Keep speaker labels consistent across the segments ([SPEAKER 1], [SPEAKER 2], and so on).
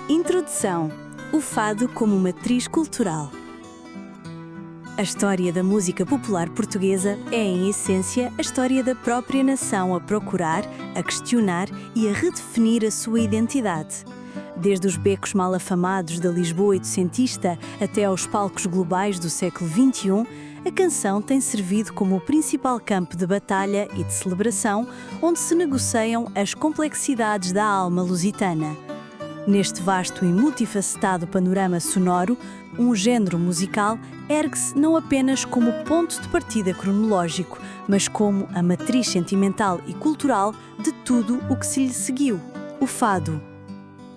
[SPEAKER 1] Introdução: o fado como matriz cultural. A história da música popular portuguesa é, em essência, a história da própria nação a procurar, a questionar e a redefinir a sua identidade. Desde os becos mal afamados da Lisboa oitocentista até aos palcos globais do século XXI, a canção tem servido como o principal campo de batalha e de celebração onde se negociam as complexidades da alma lusitana. Neste vasto e multifacetado panorama sonoro, um género musical ergue-se não apenas como ponto de partida cronológico, mas como a matriz sentimental e cultural de tudo o que se lhe seguiu, o fado.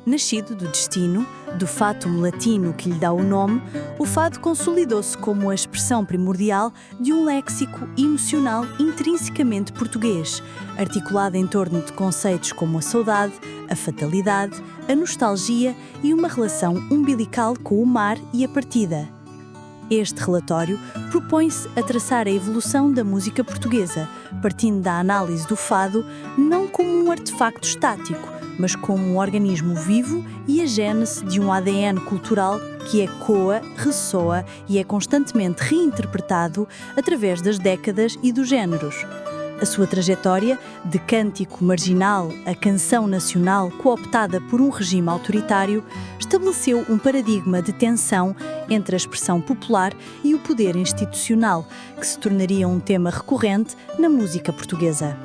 [SPEAKER 1] Nascido do destino, do fatum latino que lhe dá o nome, o fado consolidou-se como a expressão primordial de um léxico emocional intrinsecamente português, articulado em torno de conceitos como a saudade, a fatalidade, a nostalgia e uma relação umbilical com o mar e a partida. Este relatório propõe-se a traçar a evolução da música portuguesa, partindo da análise do fado não como um artefacto estático, mas como um organismo vivo e a gênese de um ADN cultural que ecoa, ressoa e é constantemente reinterpretado através das décadas e dos géneros. A sua trajetória, de cântico marginal a canção nacional cooptada por um regime autoritário, estabeleceu um paradigma de tensão entre a expressão popular e o poder institucional, que se tornaria um tema recorrente na música portuguesa.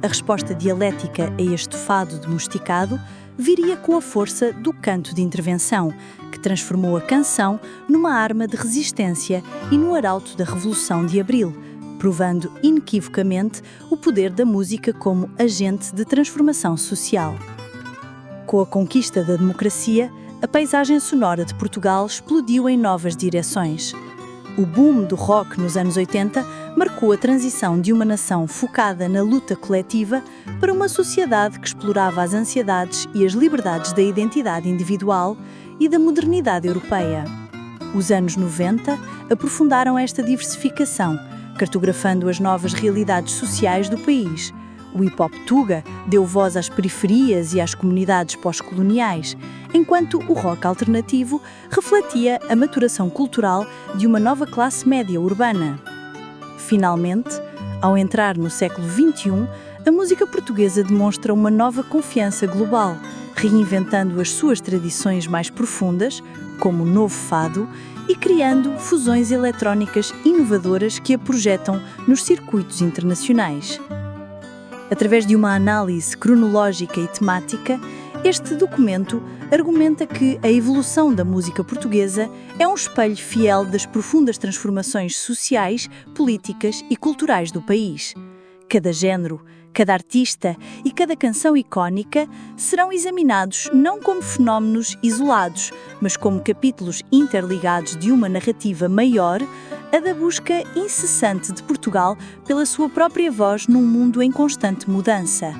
[SPEAKER 1] A resposta dialética a este fado domesticado viria com a força do canto de intervenção, que transformou a canção numa arma de resistência e no arauto da Revolução de Abril, provando inequivocamente o poder da música como agente de transformação social. Com a conquista da democracia, a paisagem sonora de Portugal explodiu em novas direções. O boom do rock nos anos 80 marcou a transição de uma nação focada na luta coletiva para uma sociedade que explorava as ansiedades e as liberdades da identidade individual e da modernidade europeia. Os anos 90 aprofundaram esta diversificação, cartografando as novas realidades sociais do país. O hip-hop tuga deu voz às periferias e às comunidades pós-coloniais, enquanto o rock alternativo refletia a maturação cultural de uma nova classe média urbana. Finalmente, ao entrar no século XXI, a música portuguesa demonstra uma nova confiança global, reinventando as suas tradições mais profundas, como o novo fado, e criando fusões eletrónicas inovadoras que a projetam nos circuitos internacionais. Através de uma análise cronológica e temática, este documento argumenta que a evolução da música portuguesa é um espelho fiel das profundas transformações sociais, políticas e culturais do país. Cada género, cada artista e cada canção icónica serão examinados não como fenómenos isolados, mas como capítulos interligados de uma narrativa maior, a da busca incessante de Portugal pela sua própria voz num mundo em constante mudança.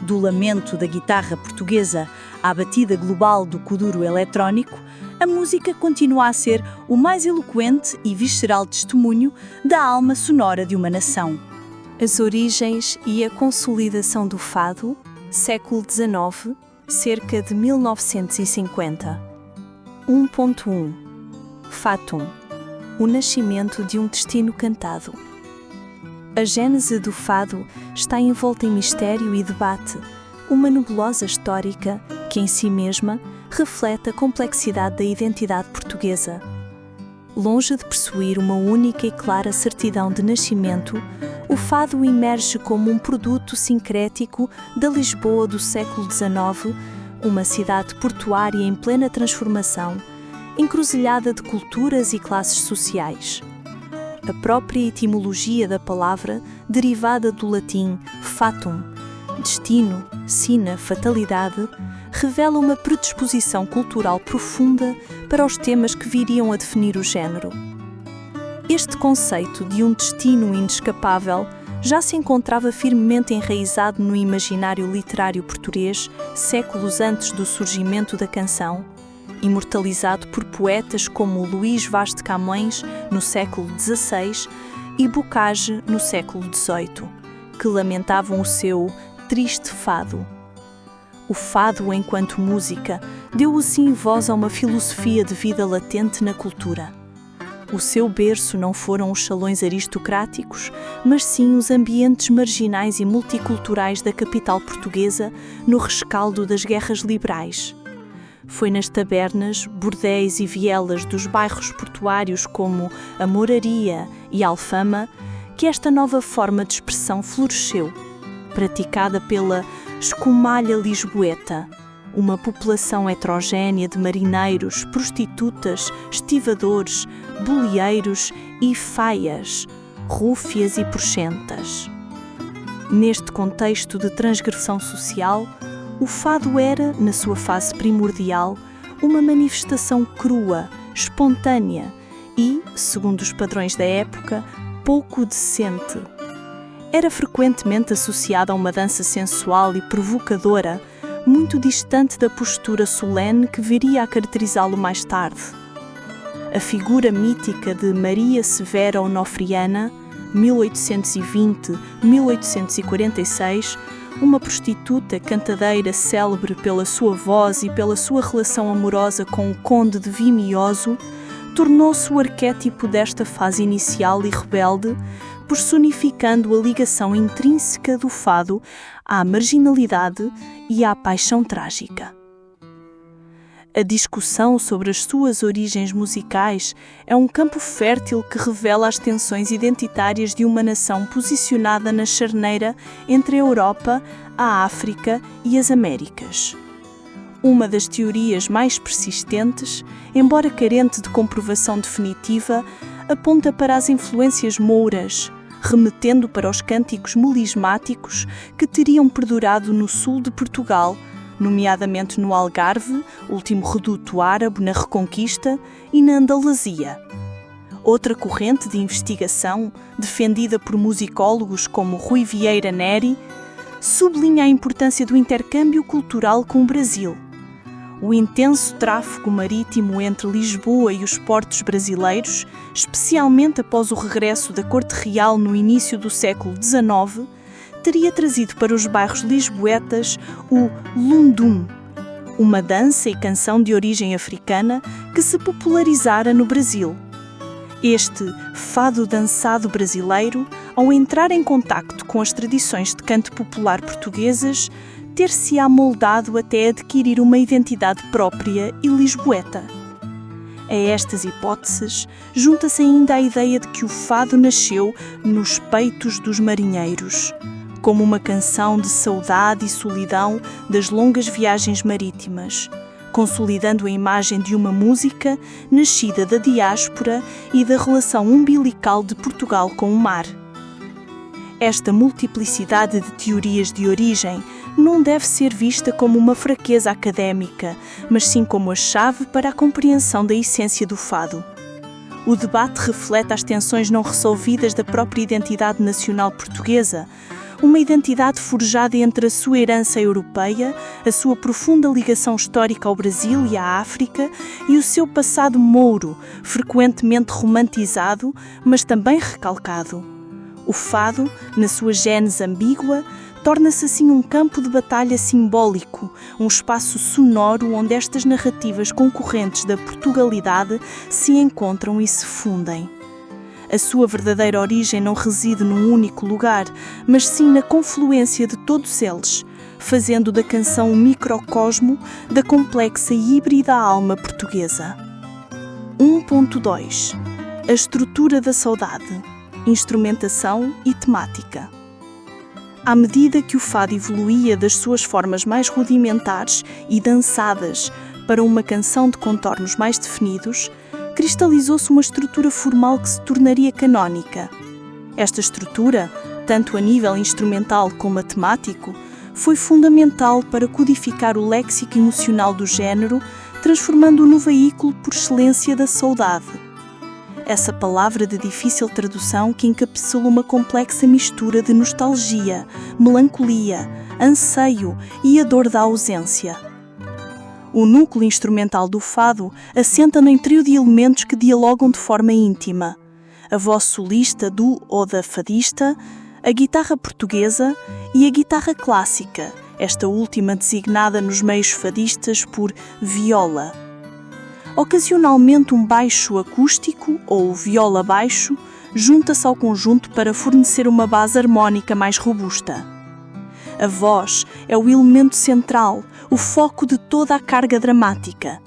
[SPEAKER 1] Do lamento da guitarra portuguesa à batida global do kuduro eletrónico, a música continua a ser o mais eloquente e visceral testemunho da alma sonora de uma nação.
[SPEAKER 2] As origens e a consolidação do fado, século XIX, cerca de 1950. 1.1 Fatum, o nascimento de um destino cantado. A gênese do fado está envolta em mistério e debate, uma nebulosa histórica que, em si mesma, reflete a complexidade da identidade portuguesa. Longe de possuir uma única e clara certidão de nascimento, o fado emerge como um produto sincrético da Lisboa do século XIX, uma cidade portuária em plena transformação, encruzilhada de culturas e classes sociais. A própria etimologia da palavra, derivada do latim fatum, destino, sina, fatalidade, revela uma predisposição cultural profunda para os temas que viriam a definir o género. Este conceito de um destino inescapável já se encontrava firmemente enraizado no imaginário literário português séculos antes do surgimento da canção, imortalizado por poetas como Luís Vaz de Camões no século XVI e Bocage no século XVIII, que lamentavam o seu triste fado. O fado, enquanto música, deu assim voz a uma filosofia de vida latente na cultura. O seu berço não foram os salões aristocráticos, mas sim os ambientes marginais e multiculturais da capital portuguesa, no rescaldo das guerras liberais. Foi nas tabernas, bordéis e vielas dos bairros portuários como a Moraria e Alfama que esta nova forma de expressão floresceu, praticada pela escumalha lisboeta, uma população heterogénea de marineiros, prostitutas, estivadores, boleeiros e faias, rúfias e porchentas. Neste contexto de transgressão social, o fado era, na sua fase primordial, uma manifestação crua, espontânea e, segundo os padrões da época, pouco decente. Era frequentemente associada a uma dança sensual e provocadora, muito distante da postura solene que viria a caracterizá-lo mais tarde. A figura mítica de Maria Severa Onofriana, 1820-1846, uma prostituta cantadeira célebre pela sua voz e pela sua relação amorosa com o conde de Vimioso, tornou-se o arquétipo desta fase inicial e rebelde, personificando a ligação intrínseca do fado à marginalidade e à paixão trágica. A discussão sobre as suas origens musicais é um campo fértil que revela as tensões identitárias de uma nação posicionada na charneira entre a Europa, a África e as Américas. Uma das teorias mais persistentes, embora carente de comprovação definitiva, aponta para as influências mouras, remetendo para os cânticos melismáticos que teriam perdurado no sul de Portugal, nomeadamente no Algarve, último reduto árabe na Reconquista, e na Andaluzia. Outra corrente de investigação, defendida por musicólogos como Rui Vieira Neri, sublinha a importância do intercâmbio cultural com o Brasil. O intenso tráfego marítimo entre Lisboa e os portos brasileiros, especialmente após o regresso da Corte Real no início do século XIX, teria trazido para os bairros lisboetas o lundum, uma dança e canção de origem africana que se popularizara no Brasil. Este fado dançado brasileiro, ao entrar em contacto com as tradições de canto popular portuguesas, ter-se-á moldado até adquirir uma identidade própria e lisboeta. A estas hipóteses, junta-se ainda a ideia de que o fado nasceu nos peitos dos marinheiros, como uma canção de saudade e solidão das longas viagens marítimas, consolidando a imagem de uma música nascida da diáspora e da relação umbilical de Portugal com o mar. Esta multiplicidade de teorias de origem não deve ser vista como uma fraqueza académica, mas sim como a chave para a compreensão da essência do fado. O debate reflete as tensões não resolvidas da própria identidade nacional portuguesa, uma identidade forjada entre a sua herança europeia, a sua profunda ligação histórica ao Brasil e à África e o seu passado mouro, frequentemente romantizado, mas também recalcado. O fado, na sua gênese ambígua, torna-se assim um campo de batalha simbólico, um espaço sonoro onde estas narrativas concorrentes da Portugalidade se encontram e se fundem. A sua verdadeira origem não reside num único lugar, mas sim na confluência de todos eles, fazendo da canção um microcosmo da complexa e híbrida alma portuguesa. 1.2. A estrutura da saudade, instrumentação e temática. À medida que o fado evoluía das suas formas mais rudimentares e dançadas para uma canção de contornos mais definidos, cristalizou-se uma estrutura formal que se tornaria canónica. Esta estrutura, tanto a nível instrumental como matemático, foi fundamental para codificar o léxico emocional do género, transformando-o no veículo por excelência da saudade. Essa palavra de difícil tradução que encapsula uma complexa mistura de nostalgia, melancolia, anseio e a dor da ausência. O núcleo instrumental do fado assenta em trio de elementos que dialogam de forma íntima: a voz solista do ou da fadista, a guitarra portuguesa e a guitarra clássica, esta última designada nos meios fadistas por viola. Ocasionalmente um baixo acústico, ou viola baixo, junta-se ao conjunto para fornecer uma base harmónica mais robusta. A voz é o elemento central, o foco de toda a carga dramática.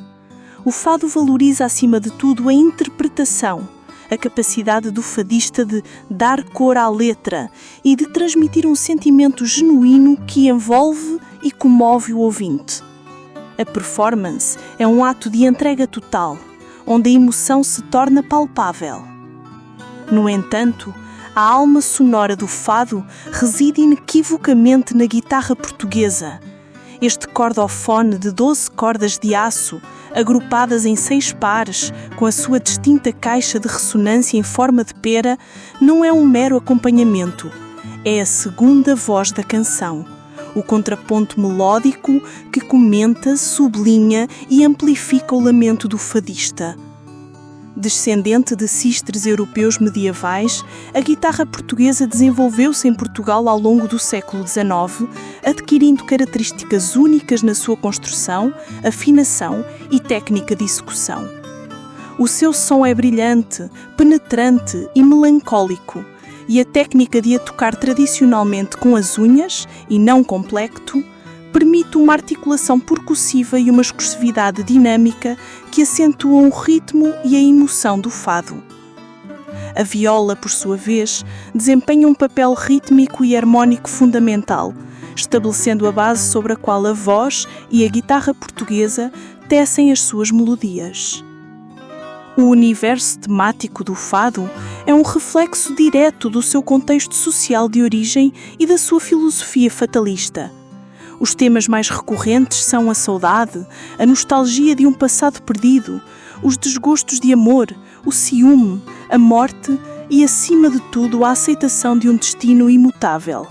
[SPEAKER 2] O fado valoriza, acima de tudo, a interpretação, a capacidade do fadista de dar cor à letra e de transmitir um sentimento genuíno que envolve e comove o ouvinte. A performance é um ato de entrega total, onde a emoção se torna palpável. No entanto, a alma sonora do fado reside inequivocamente na guitarra portuguesa. Este cordofone de 12 cordas de aço, agrupadas em 6 pares, com a sua distinta caixa de ressonância em forma de pera, não é um mero acompanhamento. É a segunda voz da canção, o contraponto melódico que comenta, sublinha e amplifica o lamento do fadista. Descendente de cistres europeus medievais, a guitarra portuguesa desenvolveu-se em Portugal ao longo do século XIX, adquirindo características únicas na sua construção, afinação e técnica de execução. O seu som é brilhante, penetrante e melancólico, e a técnica de a tocar tradicionalmente com as unhas, e não com plecto, permite uma articulação percussiva e uma expressividade dinâmica que acentuam o ritmo e a emoção do fado. A viola, por sua vez, desempenha um papel rítmico e harmónico fundamental, estabelecendo a base sobre a qual a voz e a guitarra portuguesa tecem as suas melodias. O universo temático do fado é um reflexo direto do seu contexto social de origem e da sua filosofia fatalista. Os temas mais recorrentes são a saudade, a nostalgia de um passado perdido, os desgostos de amor, o ciúme, a morte e, acima de tudo, a aceitação de um destino imutável.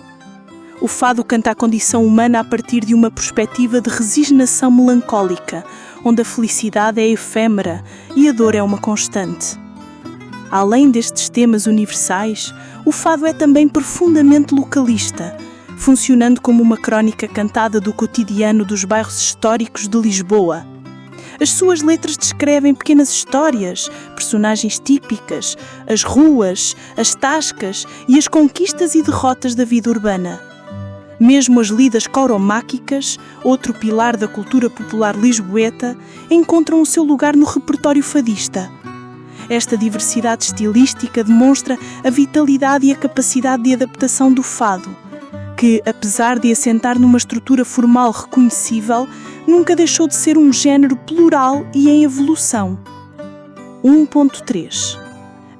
[SPEAKER 2] O fado canta a condição humana a partir de uma perspectiva de resignação melancólica, onde a felicidade é efêmera e a dor é uma constante. Além destes temas universais, o fado é também profundamente localista, funcionando como uma crónica cantada do cotidiano dos bairros históricos de Lisboa. As suas letras descrevem pequenas histórias, personagens típicas, as ruas, as tascas e as conquistas e derrotas da vida urbana. Mesmo as lidas cauromáquicas, outro pilar da cultura popular lisboeta, encontram o seu lugar no repertório fadista. Esta diversidade estilística demonstra a vitalidade e a capacidade de adaptação do fado, que, apesar de assentar numa estrutura formal reconhecível, nunca deixou de ser um género plural e em evolução. 1.3.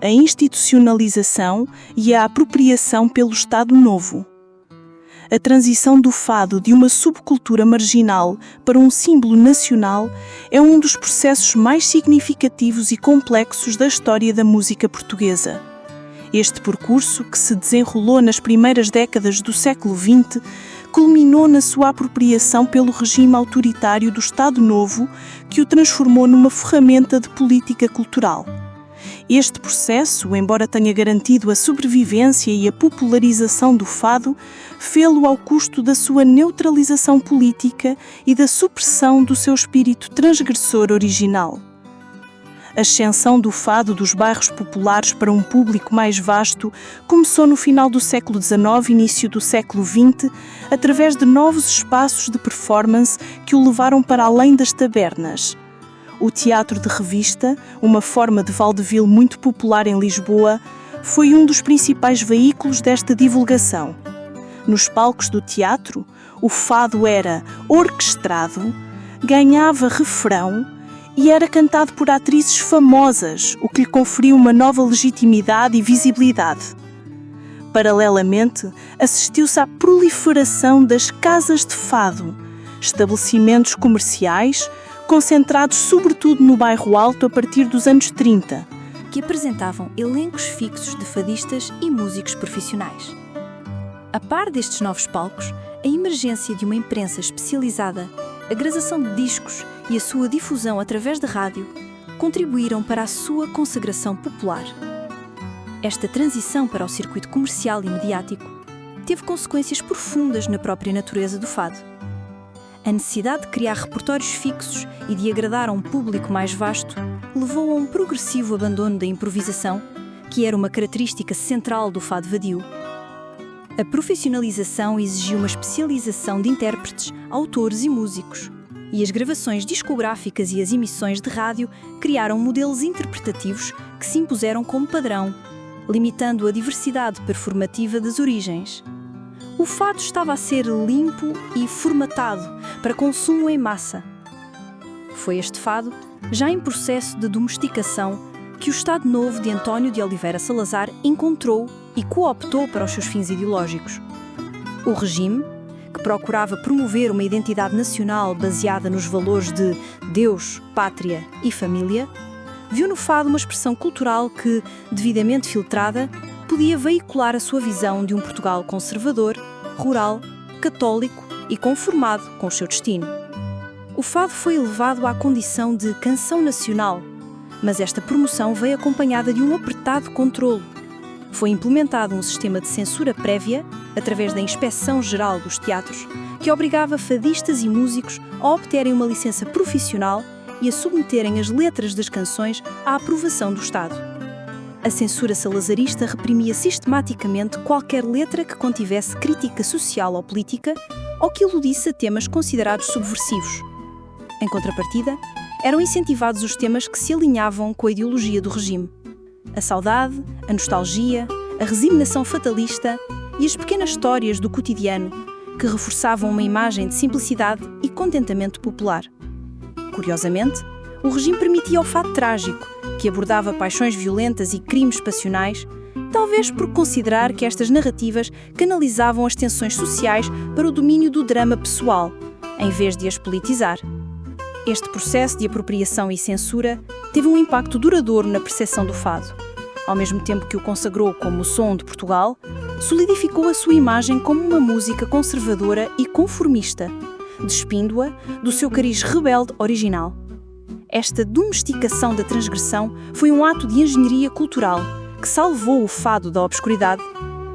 [SPEAKER 2] A institucionalização e a apropriação pelo Estado Novo. A transição do fado de uma subcultura marginal para um símbolo nacional é um dos processos mais significativos e complexos da história da música portuguesa. Este percurso, que se desenrolou nas primeiras décadas do século XX, culminou na sua apropriação pelo regime autoritário do Estado Novo, que o transformou numa ferramenta de política cultural. Este processo, embora tenha garantido a sobrevivência e a popularização do fado, fê-lo ao custo da sua neutralização política e da supressão do seu espírito transgressor original. A ascensão do fado dos bairros populares para um público mais vasto começou no final do século XIX e início do século XX, através de novos espaços de performance que o levaram para além das tabernas. O teatro de revista, uma forma de vaudeville muito popular em Lisboa, foi um dos principais veículos desta divulgação. Nos palcos do teatro, o fado era orquestrado, ganhava refrão e era cantado por atrizes famosas, o que lhe conferiu uma nova legitimidade e visibilidade. Paralelamente, assistiu-se à proliferação das casas de fado, estabelecimentos comerciais concentrados sobretudo no Bairro Alto a partir dos anos 30,
[SPEAKER 1] que apresentavam elencos fixos de fadistas e músicos profissionais. A par destes novos palcos, a emergência de uma imprensa especializada, a gravação de discos e a sua difusão através da rádio contribuíram para a sua consagração popular. Esta transição para o circuito comercial e mediático teve consequências profundas na própria natureza do fado. A necessidade de criar repertórios fixos e de agradar a um público mais vasto levou a um progressivo abandono da improvisação, que era uma característica central do fado vadio. A profissionalização exigiu uma especialização de intérpretes, autores e músicos, e as gravações discográficas e as emissões de rádio criaram modelos interpretativos que se impuseram como padrão, limitando a diversidade performativa das origens. O fado estava a ser limpo e formatado para consumo em massa. Foi este fado, já em processo de domesticação, que o Estado Novo de António de Oliveira Salazar encontrou e cooptou para os seus fins ideológicos. O regime, que procurava promover uma identidade nacional baseada nos valores de Deus, pátria e família, viu no fado uma expressão cultural que, devidamente filtrada, podia veicular a sua visão de um Portugal conservador, rural, católico e conformado com o seu destino. O fado foi elevado à condição de canção nacional, mas esta promoção veio acompanhada de um apertado controlo. Foi implementado um sistema de censura prévia, através da Inspeção Geral dos Teatros, que obrigava fadistas e músicos a obterem uma licença profissional e a submeterem as letras das canções à aprovação do Estado. A censura salazarista reprimia sistematicamente qualquer letra que contivesse crítica social ou política ou que aludisse a temas considerados subversivos. Em contrapartida, eram incentivados os temas que se alinhavam com a ideologia do regime. A saudade, a nostalgia, a resignação fatalista e as pequenas histórias do cotidiano, que reforçavam uma imagem de simplicidade e contentamento popular. Curiosamente, o regime permitia o fado trágico, que abordava paixões violentas e crimes passionais, talvez por considerar que estas narrativas canalizavam as tensões sociais para o domínio do drama pessoal, em vez de as politizar. Este processo de apropriação e censura teve um impacto duradouro na percepção do fado. Ao mesmo tempo que o consagrou como o som de Portugal, solidificou a sua imagem como uma música conservadora e conformista, despindo-a do seu cariz rebelde original. Esta domesticação da transgressão foi um ato de engenharia cultural que salvou o fado da obscuridade,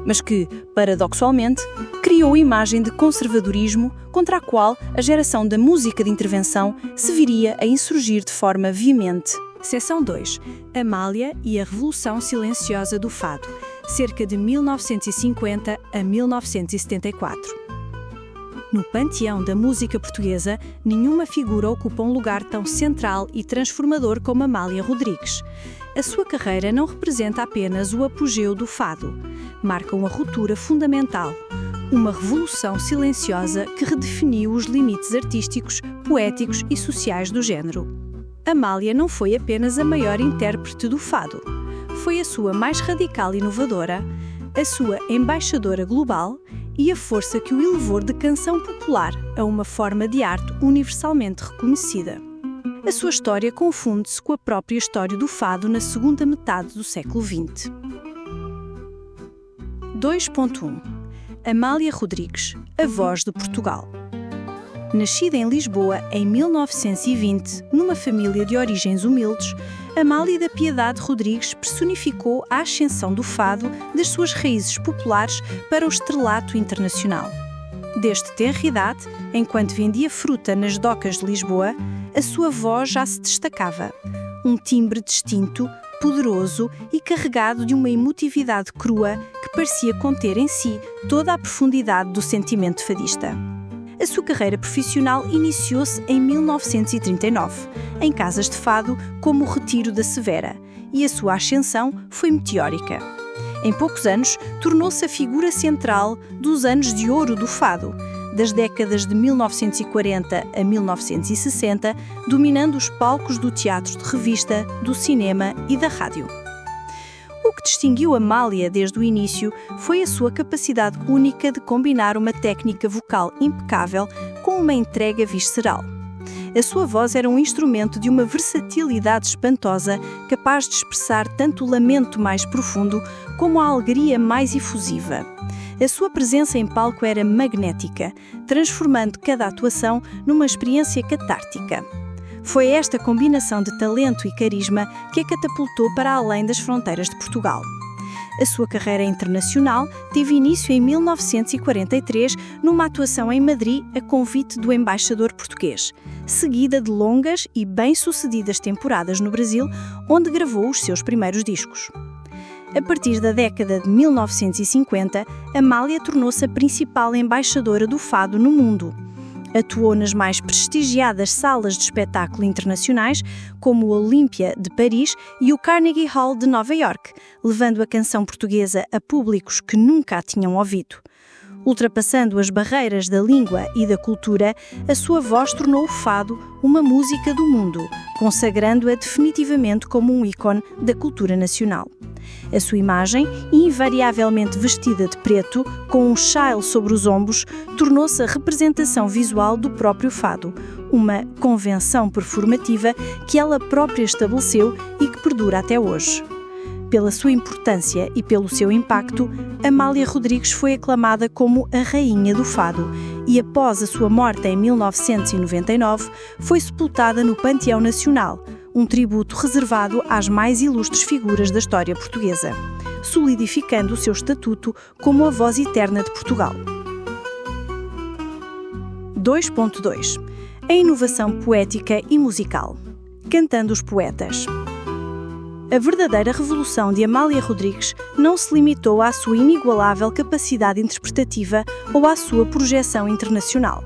[SPEAKER 1] mas que, paradoxalmente, criou a imagem de conservadorismo contra a qual a geração da música de intervenção se viria a insurgir de forma veemente.
[SPEAKER 2] Seção 2. Amália e a Revolução Silenciosa do Fado, cerca de 1950 a 1974. No panteão da música portuguesa, nenhuma figura ocupa um lugar tão central e transformador como Amália Rodrigues. A sua carreira não representa apenas o apogeu do fado, marca uma ruptura fundamental, uma revolução silenciosa que redefiniu os limites artísticos, poéticos e sociais do género. Amália não foi apenas a maior intérprete do fado, foi a sua mais radical e inovadora, a sua embaixadora global e a força que o elevou de canção popular a uma forma de arte universalmente reconhecida. A sua história confunde-se com a própria história do fado na segunda metade do século XX. 2.1. Amália Rodrigues, a voz de Portugal. Nascida em Lisboa em 1920, numa família de origens humildes, Amália da Piedade Rodrigues personificou a ascensão do fado das suas raízes populares para o estrelato internacional. Desde tenra idade, enquanto vendia fruta nas docas de Lisboa, a sua voz já se destacava. Um timbre distinto, poderoso e carregado de uma emotividade crua que parecia conter em si toda a profundidade do sentimento fadista. A sua carreira profissional iniciou-se em 1939, em casas de fado como o Retiro da Severa, e a sua ascensão foi meteórica. Em poucos anos, tornou-se a figura central dos anos de ouro do fado, das décadas de 1940 a 1960, dominando os palcos do teatro de revista, do cinema e da rádio. O que distinguiu Amália desde o início foi a sua capacidade única de combinar uma técnica vocal impecável com uma entrega visceral. A sua voz era um instrumento de uma versatilidade espantosa, capaz de expressar tanto o lamento mais profundo como a alegria mais efusiva. A sua presença em palco era magnética, transformando cada atuação numa experiência catártica. Foi esta combinação de talento e carisma que a catapultou para além das fronteiras de Portugal. A sua carreira internacional teve início em 1943 numa atuação em Madrid a convite do embaixador português, seguida de longas e bem-sucedidas temporadas no Brasil, onde gravou os seus primeiros discos. A partir da década de 1950, Amália tornou-se a principal embaixadora do fado no mundo. Atuou nas mais prestigiadas salas de espetáculo internacionais, como o Olímpia de Paris e o Carnegie Hall de Nova York, levando a canção portuguesa a públicos que nunca a tinham ouvido. Ultrapassando as barreiras da língua e da cultura, a sua voz tornou o fado uma música do mundo, consagrando-a definitivamente como um ícone da cultura nacional. A sua imagem, invariavelmente vestida de preto, com um chale sobre os ombros, tornou-se a representação visual do próprio fado, uma convenção performativa que ela própria estabeleceu e que perdura até hoje. Pela sua importância e pelo seu impacto, Amália Rodrigues foi aclamada como a Rainha do Fado e, após a sua morte em 1999, foi sepultada no Panteão Nacional, um tributo reservado às mais ilustres figuras da história portuguesa, solidificando o seu estatuto como a voz eterna de Portugal. 2.2. A inovação poética e musical. Cantando os poetas. A verdadeira revolução de Amália Rodrigues não se limitou à sua inigualável capacidade interpretativa ou à sua projeção internacional.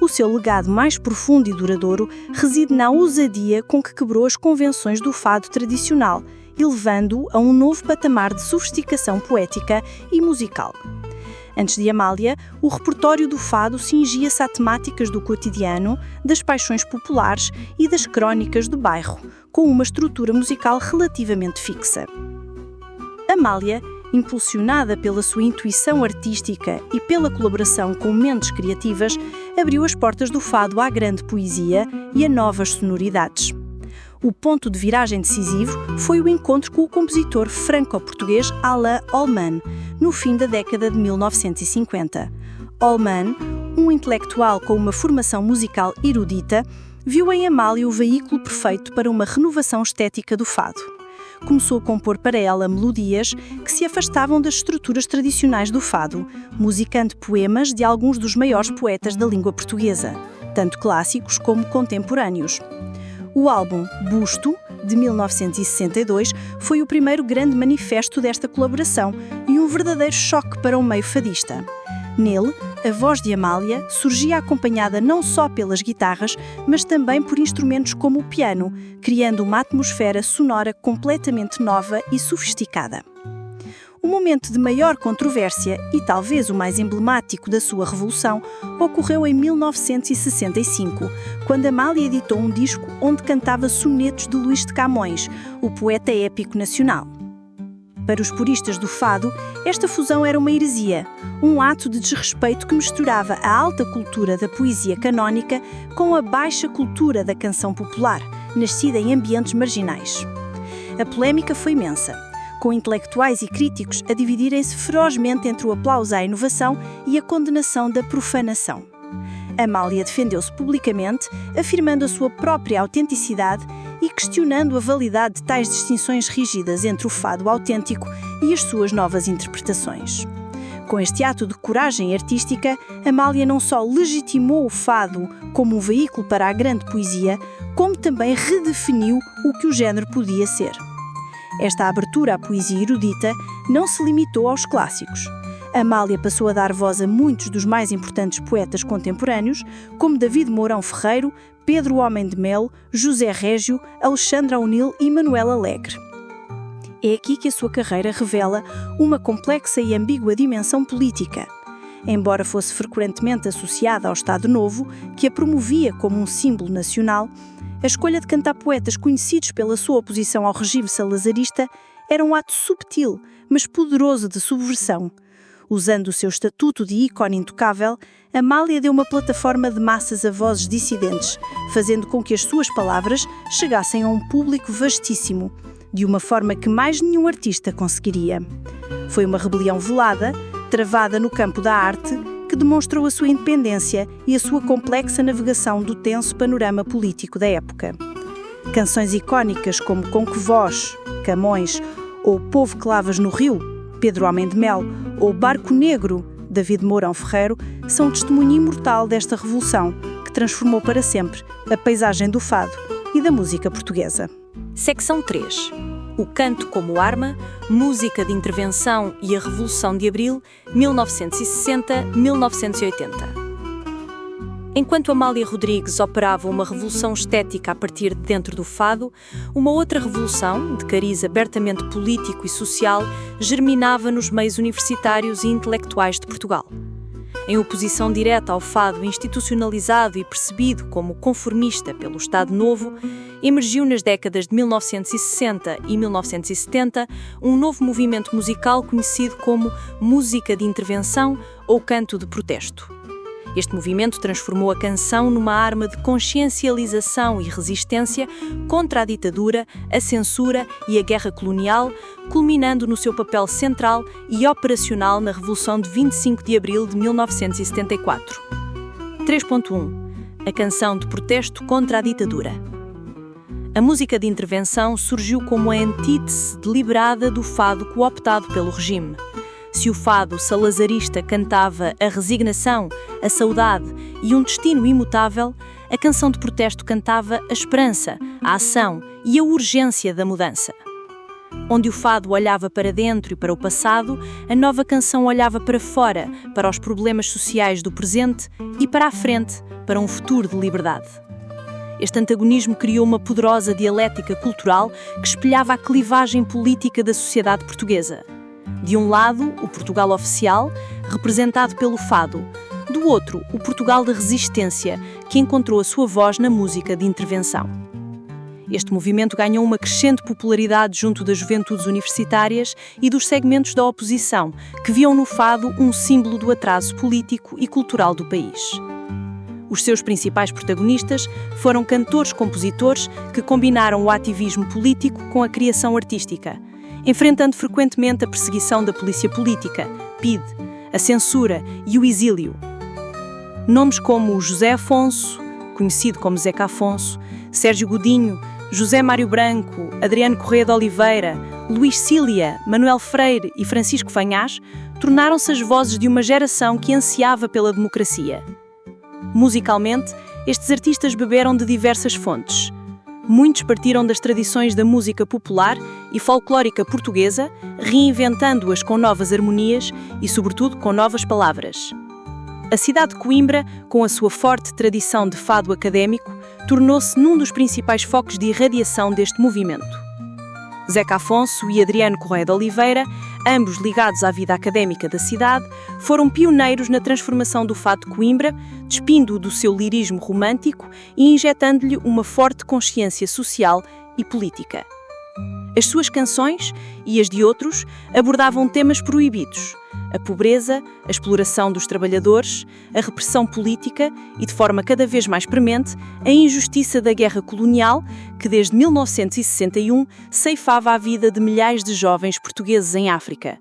[SPEAKER 2] O seu legado mais profundo e duradouro reside na ousadia com que quebrou as convenções do fado tradicional, elevando-o a um novo patamar de sofisticação poética e musical. Antes de Amália, o repertório do fado cingia-se a temáticas do cotidiano, das paixões populares e das crónicas do bairro, com uma estrutura musical relativamente fixa. Amália, impulsionada pela sua intuição artística e pela colaboração com mentes criativas, abriu as portas do fado à grande poesia e a novas sonoridades. O ponto de viragem decisivo foi o encontro com o compositor franco-português Alain Allman, no fim da década de 1950. Allman, um intelectual com uma formação musical erudita, viu em Amália o veículo perfeito para uma renovação estética do fado. Começou a compor para ela melodias que se afastavam das estruturas tradicionais do fado, musicando poemas de alguns dos maiores poetas da língua portuguesa, tanto clássicos como contemporâneos. O álbum Busto, de 1962, foi o primeiro grande manifesto desta colaboração e um verdadeiro choque para o meio fadista. Nele, a voz de Amália surgia acompanhada não só pelas guitarras, mas também por instrumentos como o piano, criando uma atmosfera sonora completamente nova e sofisticada. O momento de maior controvérsia, e talvez o mais emblemático da sua revolução, ocorreu em 1965, quando Amália editou um disco onde cantava sonetos de Luís de Camões, o poeta épico nacional. Para os puristas do fado, esta fusão era uma heresia, um ato de desrespeito que misturava a alta cultura da poesia canónica com a baixa cultura da canção popular, nascida em ambientes marginais. A polémica foi imensa, com intelectuais e críticos a dividirem-se ferozmente entre o aplauso à inovação e a condenação da profanação. Amália defendeu-se publicamente, afirmando a sua própria autenticidade e questionando a validade de tais distinções rígidas entre o fado autêntico e as suas novas interpretações. Com este ato de coragem artística, Amália não só legitimou o fado como um veículo para a grande poesia, como também redefiniu o que o género podia ser. Esta abertura à poesia erudita não se limitou aos clássicos. Amália passou a dar voz a muitos dos mais importantes poetas contemporâneos, como David Mourão Ferreiro, Pedro Homem de Melo, José Régio, Alexandre Aunil e Manuel Alegre. É aqui que a sua carreira revela uma complexa e ambígua dimensão política. Embora fosse frequentemente associada ao Estado Novo, que a promovia como um símbolo nacional, a escolha de cantar poetas conhecidos pela sua oposição ao regime salazarista era um ato subtil, mas poderoso de subversão. Usando o seu estatuto de ícone intocável, Amália deu uma plataforma de massas a vozes dissidentes, fazendo com que as suas palavras chegassem a um público vastíssimo, de uma forma que mais nenhum artista conseguiria. Foi uma rebelião velada, travada no campo da arte, que demonstrou a sua independência e a sua complexa navegação do tenso panorama político da época. Canções icónicas como Com Que Voz, Camões ou Povo que Lavas no Rio,
[SPEAKER 3] Pedro Homem de Mel ou Barco Negro, David Mourão Ferreiro, são testemunho imortal desta revolução que transformou para sempre a paisagem do fado e da música portuguesa.
[SPEAKER 2] Secção 3. O canto como arma, música de intervenção e a Revolução de Abril, 1960-1980. Enquanto Amália Rodrigues operava uma revolução estética a partir de dentro do fado, uma outra revolução, de cariz abertamente político e social, germinava nos meios universitários e intelectuais de Portugal. Em oposição direta ao fado institucionalizado e percebido como conformista pelo Estado Novo, emergiu nas décadas de 1960 e 1970 um novo movimento musical conhecido como música de intervenção ou canto de protesto. Este movimento transformou a canção numa arma de consciencialização e resistência contra a ditadura, a censura e a guerra colonial, culminando no seu papel central e operacional na Revolução de 25 de Abril de 1974. 3.1. A canção de protesto contra a ditadura. A música de intervenção surgiu como a antítese deliberada do fado cooptado pelo regime. Se o fado salazarista cantava a resignação, a saudade e um destino imutável, a canção de protesto cantava a esperança, a ação e a urgência da mudança. Onde o fado olhava para dentro e para o passado, a nova canção olhava para fora, para os problemas sociais do presente e para a frente, para um futuro de liberdade. Este antagonismo criou uma poderosa dialética cultural que espelhava a clivagem política da sociedade portuguesa. De um lado, o Portugal oficial, representado pelo fado. Do outro, o Portugal da resistência, que encontrou a sua voz na música de intervenção. Este movimento ganhou uma crescente popularidade junto das juventudes universitárias e dos segmentos da oposição, que viam no fado um símbolo do atraso político e cultural do país. Os seus principais protagonistas foram cantores-compositores que combinaram o ativismo político com a criação artística, enfrentando frequentemente a perseguição da polícia política, PIDE, a censura e o exílio. Nomes como José Afonso, conhecido como Zeca Afonso, Sérgio Godinho, José Mário Branco, Adriano Corrêa de Oliveira, Luís Cília, Manuel Freire e Francisco Fanhás tornaram-se as vozes de uma geração que ansiava pela democracia. Musicalmente, estes artistas beberam de diversas fontes. Muitos partiram das tradições da música popular e folclórica portuguesa, reinventando-as com novas harmonias e, sobretudo, com novas palavras. A cidade de Coimbra, com a sua forte tradição de fado académico, tornou-se num dos principais focos de irradiação deste movimento. Zeca Afonso e Adriano Corrêa de Oliveira, ambos ligados à vida académica da cidade, foram pioneiros na transformação do fado de Coimbra, despindo-o do seu lirismo romântico e injetando-lhe uma forte consciência social e política. As suas canções, e as de outros, abordavam temas proibidos: a pobreza, a exploração dos trabalhadores, a repressão política e, de forma cada vez mais premente, a injustiça da guerra colonial, que desde 1961 ceifava a vida de milhares de jovens portugueses em África.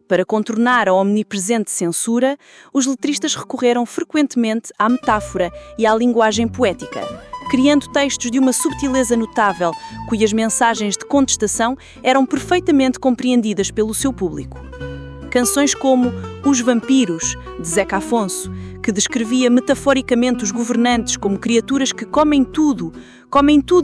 [SPEAKER 2] Para contornar a omnipresente censura, os letristas recorreram frequentemente à metáfora e à linguagem poética, criando textos de uma subtileza notável, cujas mensagens de contestação eram perfeitamente compreendidas pelo seu público. Canções como Os Vampiros, de Zeca Afonso, que descrevia metaforicamente os governantes como criaturas que comem tudo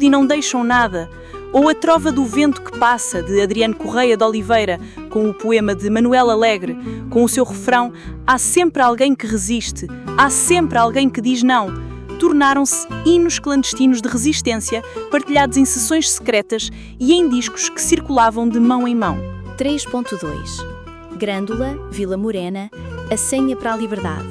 [SPEAKER 2] e não deixam nada, ou A Trova do Vento que Passa, de Adriano Corrêa de Oliveira, com o poema de Manuel Alegre, com o seu refrão Há sempre alguém que resiste, há sempre alguém que diz não, tornaram-se hinos clandestinos de resistência, partilhados em sessões secretas e em discos que circulavam de mão em mão.
[SPEAKER 1] 3.2. Grândola, Vila Morena, a senha para a liberdade.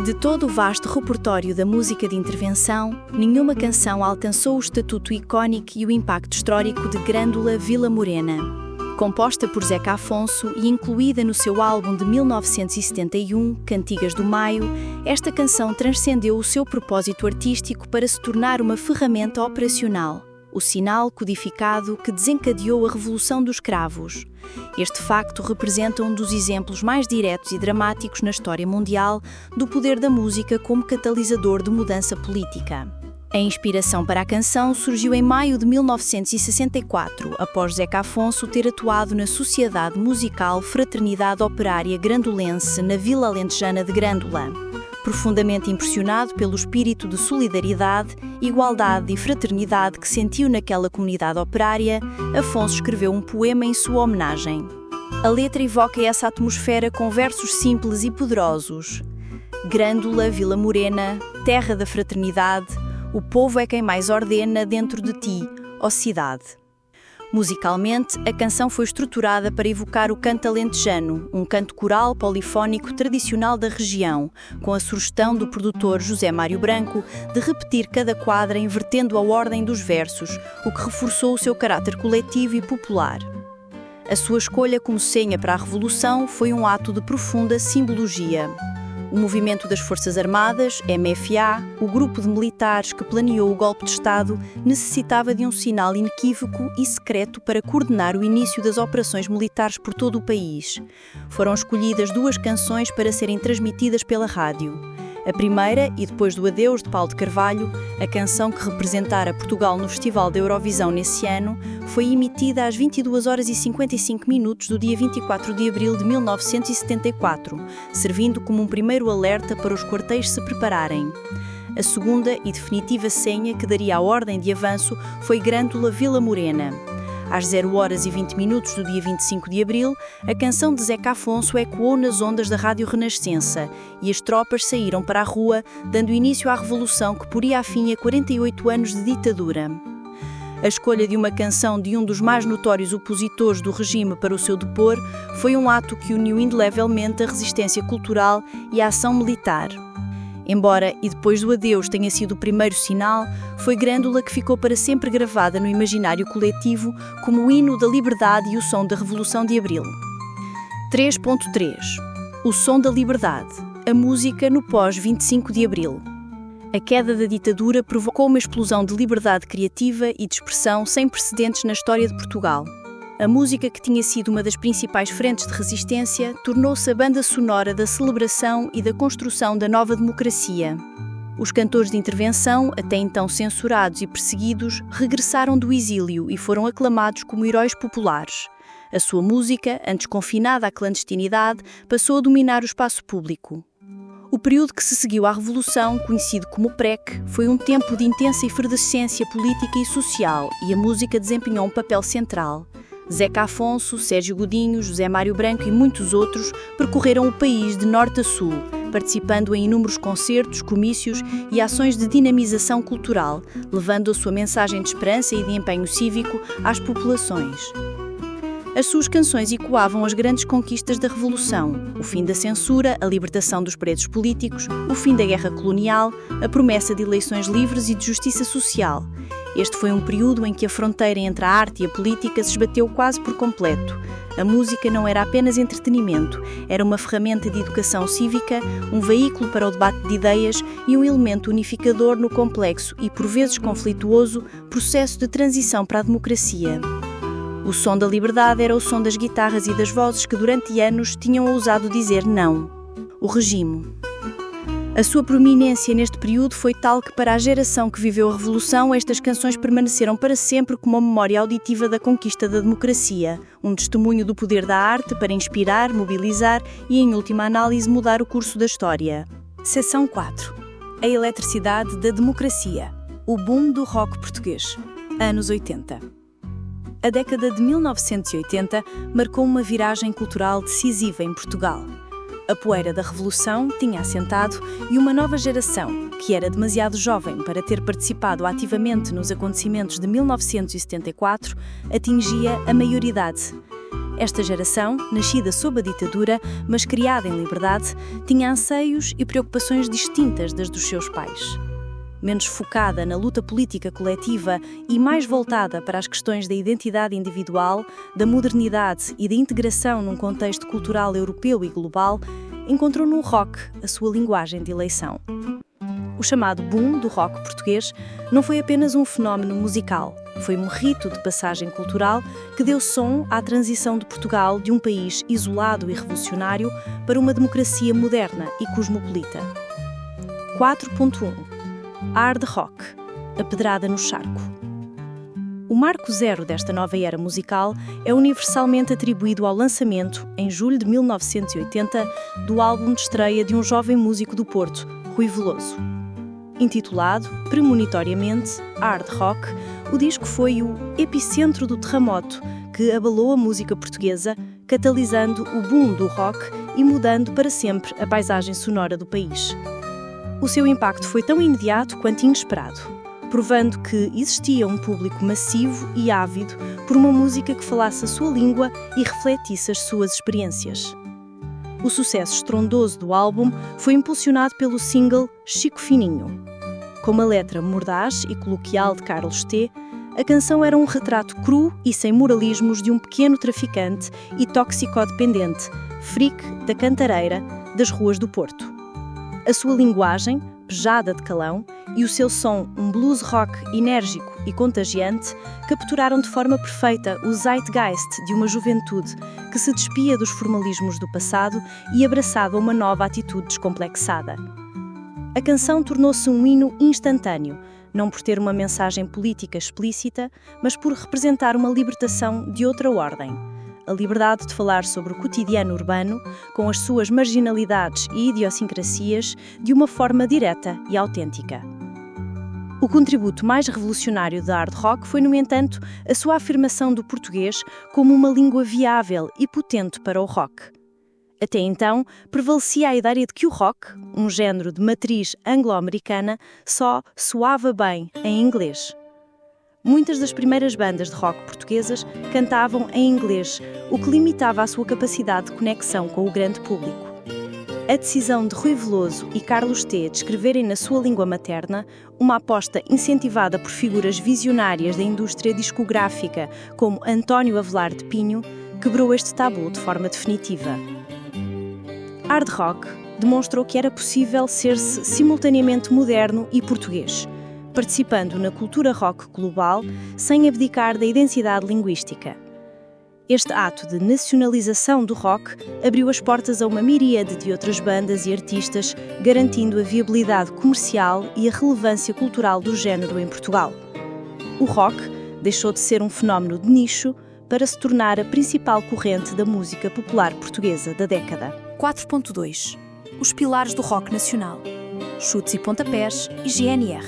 [SPEAKER 1] De todo o vasto repertório da música de intervenção, nenhuma canção alcançou o estatuto icónico e o impacto histórico de Grândola, Vila Morena. Composta por Zeca Afonso e incluída no seu álbum de 1971, Cantigas do Maio, esta canção transcendeu o seu propósito artístico para se tornar uma ferramenta operacional, o sinal codificado que desencadeou a Revolução dos Cravos. Este facto representa um dos exemplos mais diretos e dramáticos na história mundial do poder da música como catalisador de mudança política. A inspiração para a canção surgiu em maio de 1964, após Zeca Afonso ter atuado na Sociedade Musical Fraternidade Operária Grandulense, na Vila Alentejana de Grândola. Profundamente impressionado pelo espírito de solidariedade, igualdade e fraternidade que sentiu naquela comunidade operária, Afonso escreveu um poema em sua homenagem. A letra evoca essa atmosfera com versos simples e poderosos. Grândola, Vila Morena, terra da fraternidade, o povo é quem mais ordena dentro de ti, ó cidade. Musicalmente, a canção foi estruturada para evocar o canto alentejano, um canto coral polifónico tradicional da região, com a sugestão do produtor José Mário Branco de repetir cada quadra invertendo a ordem dos versos, o que reforçou o seu caráter coletivo e popular. A sua escolha como senha para a Revolução foi um ato de profunda simbologia. O movimento das Forças Armadas, MFA, o grupo de militares que planeou o golpe de Estado, necessitava de um sinal inequívoco e secreto para coordenar o início das operações militares por todo o país. Foram escolhidas 2 canções para serem transmitidas pela rádio. A primeira, e depois do adeus de Paulo de Carvalho, a canção que representara Portugal no Festival da Eurovisão nesse ano, foi emitida às 22h55 do dia 24 de abril de 1974, servindo como um primeiro alerta para os quartéis se prepararem. A segunda e definitiva senha que daria a ordem de avanço foi Grândola, Vila Morena. Às 0h20 do dia 25 de abril, a canção de Zeca Afonso ecoou nas ondas da Rádio Renascença e as tropas saíram para a rua, dando início à Revolução que poria fim a 48 anos de ditadura. A escolha de uma canção de um dos mais notórios opositores do regime para o seu depor foi um ato que uniu indelevelmente a resistência cultural e a ação militar. Embora, e depois do adeus tenha sido o primeiro sinal, foi Grândola que ficou para sempre gravada no imaginário coletivo como o hino da liberdade e o som da Revolução de Abril. 3.3. O som da liberdade. A música no pós-25 de Abril. A queda da ditadura provocou uma explosão de liberdade criativa e de expressão sem precedentes na história de Portugal. A música, que tinha sido uma das principais frentes de resistência, tornou-se a banda sonora da celebração e da construção da nova democracia. Os cantores de intervenção, até então censurados e perseguidos, regressaram do exílio e foram aclamados como heróis populares. A sua música, antes confinada à clandestinidade, passou a dominar o espaço público. O período que se seguiu à Revolução, conhecido como PREC, foi um tempo de intensa efervescência política e social, e a música desempenhou um papel central. Zeca Afonso, Sérgio Godinho, José Mário Branco e muitos outros percorreram o país de norte a sul, participando em inúmeros concertos, comícios e ações de dinamização cultural, levando a sua mensagem de esperança e de empenho cívico às populações. As suas canções ecoavam as grandes conquistas da Revolução, o fim da censura, a libertação dos presos políticos, o fim da guerra colonial, a promessa de eleições livres e de justiça social. Este foi um período em que a fronteira entre a arte e a política se esbateu quase por completo. A música não era apenas entretenimento, era uma ferramenta de educação cívica, um veículo para o debate de ideias e um elemento unificador no complexo e, por vezes conflituoso, processo de transição para a democracia. O som da liberdade era o som das guitarras e das vozes que durante anos tinham ousado dizer não. O regime. A sua proeminência neste período foi tal que, para a geração que viveu a Revolução, estas canções permaneceram para sempre como uma memória auditiva da conquista da democracia, um testemunho do poder da arte para inspirar, mobilizar e, em última análise, mudar o curso da história.
[SPEAKER 3] Seção 4. A eletricidade da democracia. O boom do rock português. Anos 80. A década de 1980 marcou uma viragem cultural decisiva em Portugal. A poeira da Revolução tinha assentado e uma nova geração, que era demasiado jovem para ter participado ativamente nos acontecimentos de 1974, atingia a maioridade. Esta geração, nascida sob a ditadura, mas criada em liberdade, tinha anseios e preocupações distintas das dos seus pais. Menos focada na luta política coletiva e mais voltada para as questões da identidade individual, da modernidade e da integração num contexto cultural europeu e global, encontrou no rock a sua linguagem de eleição. O chamado boom do rock português não foi apenas um fenómeno musical, foi um rito de passagem cultural que deu som à transição de Portugal de um país isolado e revolucionário para uma democracia moderna e cosmopolita. 4.1. Hard rock. A Pedrada no Charco. O marco zero desta nova era musical é universalmente atribuído ao lançamento, em julho de 1980, do álbum de estreia de um jovem músico do Porto, Rui Veloso. Intitulado, premonitoriamente, Hard Rock, o disco foi o epicentro do terremoto que abalou a música portuguesa, catalisando o boom do rock e mudando para sempre a paisagem sonora do país. O seu impacto foi tão imediato quanto inesperado, provando que existia um público massivo e ávido por uma música que falasse a sua língua e refletisse as suas experiências. O sucesso estrondoso do álbum foi impulsionado pelo single Chico Fininho. Com uma letra mordaz e coloquial de Carlos T., a canção era um retrato cru e sem moralismos de um pequeno traficante e toxicodependente, freak da cantareira das ruas do Porto. A sua linguagem, pejada de calão, e o seu som, um blues rock enérgico e contagiante, capturaram de forma perfeita o zeitgeist de uma juventude que se despia dos formalismos do passado e abraçava uma nova atitude descomplexada. A canção tornou-se um hino instantâneo, não por ter uma mensagem política explícita, mas por representar uma libertação de outra ordem. A liberdade de falar sobre o cotidiano urbano, com as suas marginalidades e idiosincrasias, de uma forma direta e autêntica. O contributo mais revolucionário da hard rock foi, no entanto, a sua afirmação do português como uma língua viável e potente para o rock. Até então, prevalecia a ideia de que o rock, um género de matriz anglo-americana, só soava bem em inglês. Muitas das primeiras bandas de rock portuguesas cantavam em inglês, o que limitava a sua capacidade de conexão com o grande público. A decisão de Rui Veloso e Carlos T. de escreverem na sua língua materna, uma aposta incentivada por figuras visionárias da indústria discográfica como António Avelar de Pinho, quebrou este tabu de forma definitiva. Hard rock demonstrou que era possível ser-se simultaneamente moderno e português, participando na cultura rock global sem abdicar da identidade linguística. Este ato de nacionalização do rock abriu as portas a uma miríade de outras bandas e artistas, garantindo a viabilidade comercial e a relevância cultural do género em Portugal. O rock deixou de ser um fenómeno de nicho para se tornar a principal corrente da música popular portuguesa da década.
[SPEAKER 1] 4.2 Os pilares do rock nacional, Chutes e Pontapés e GNR.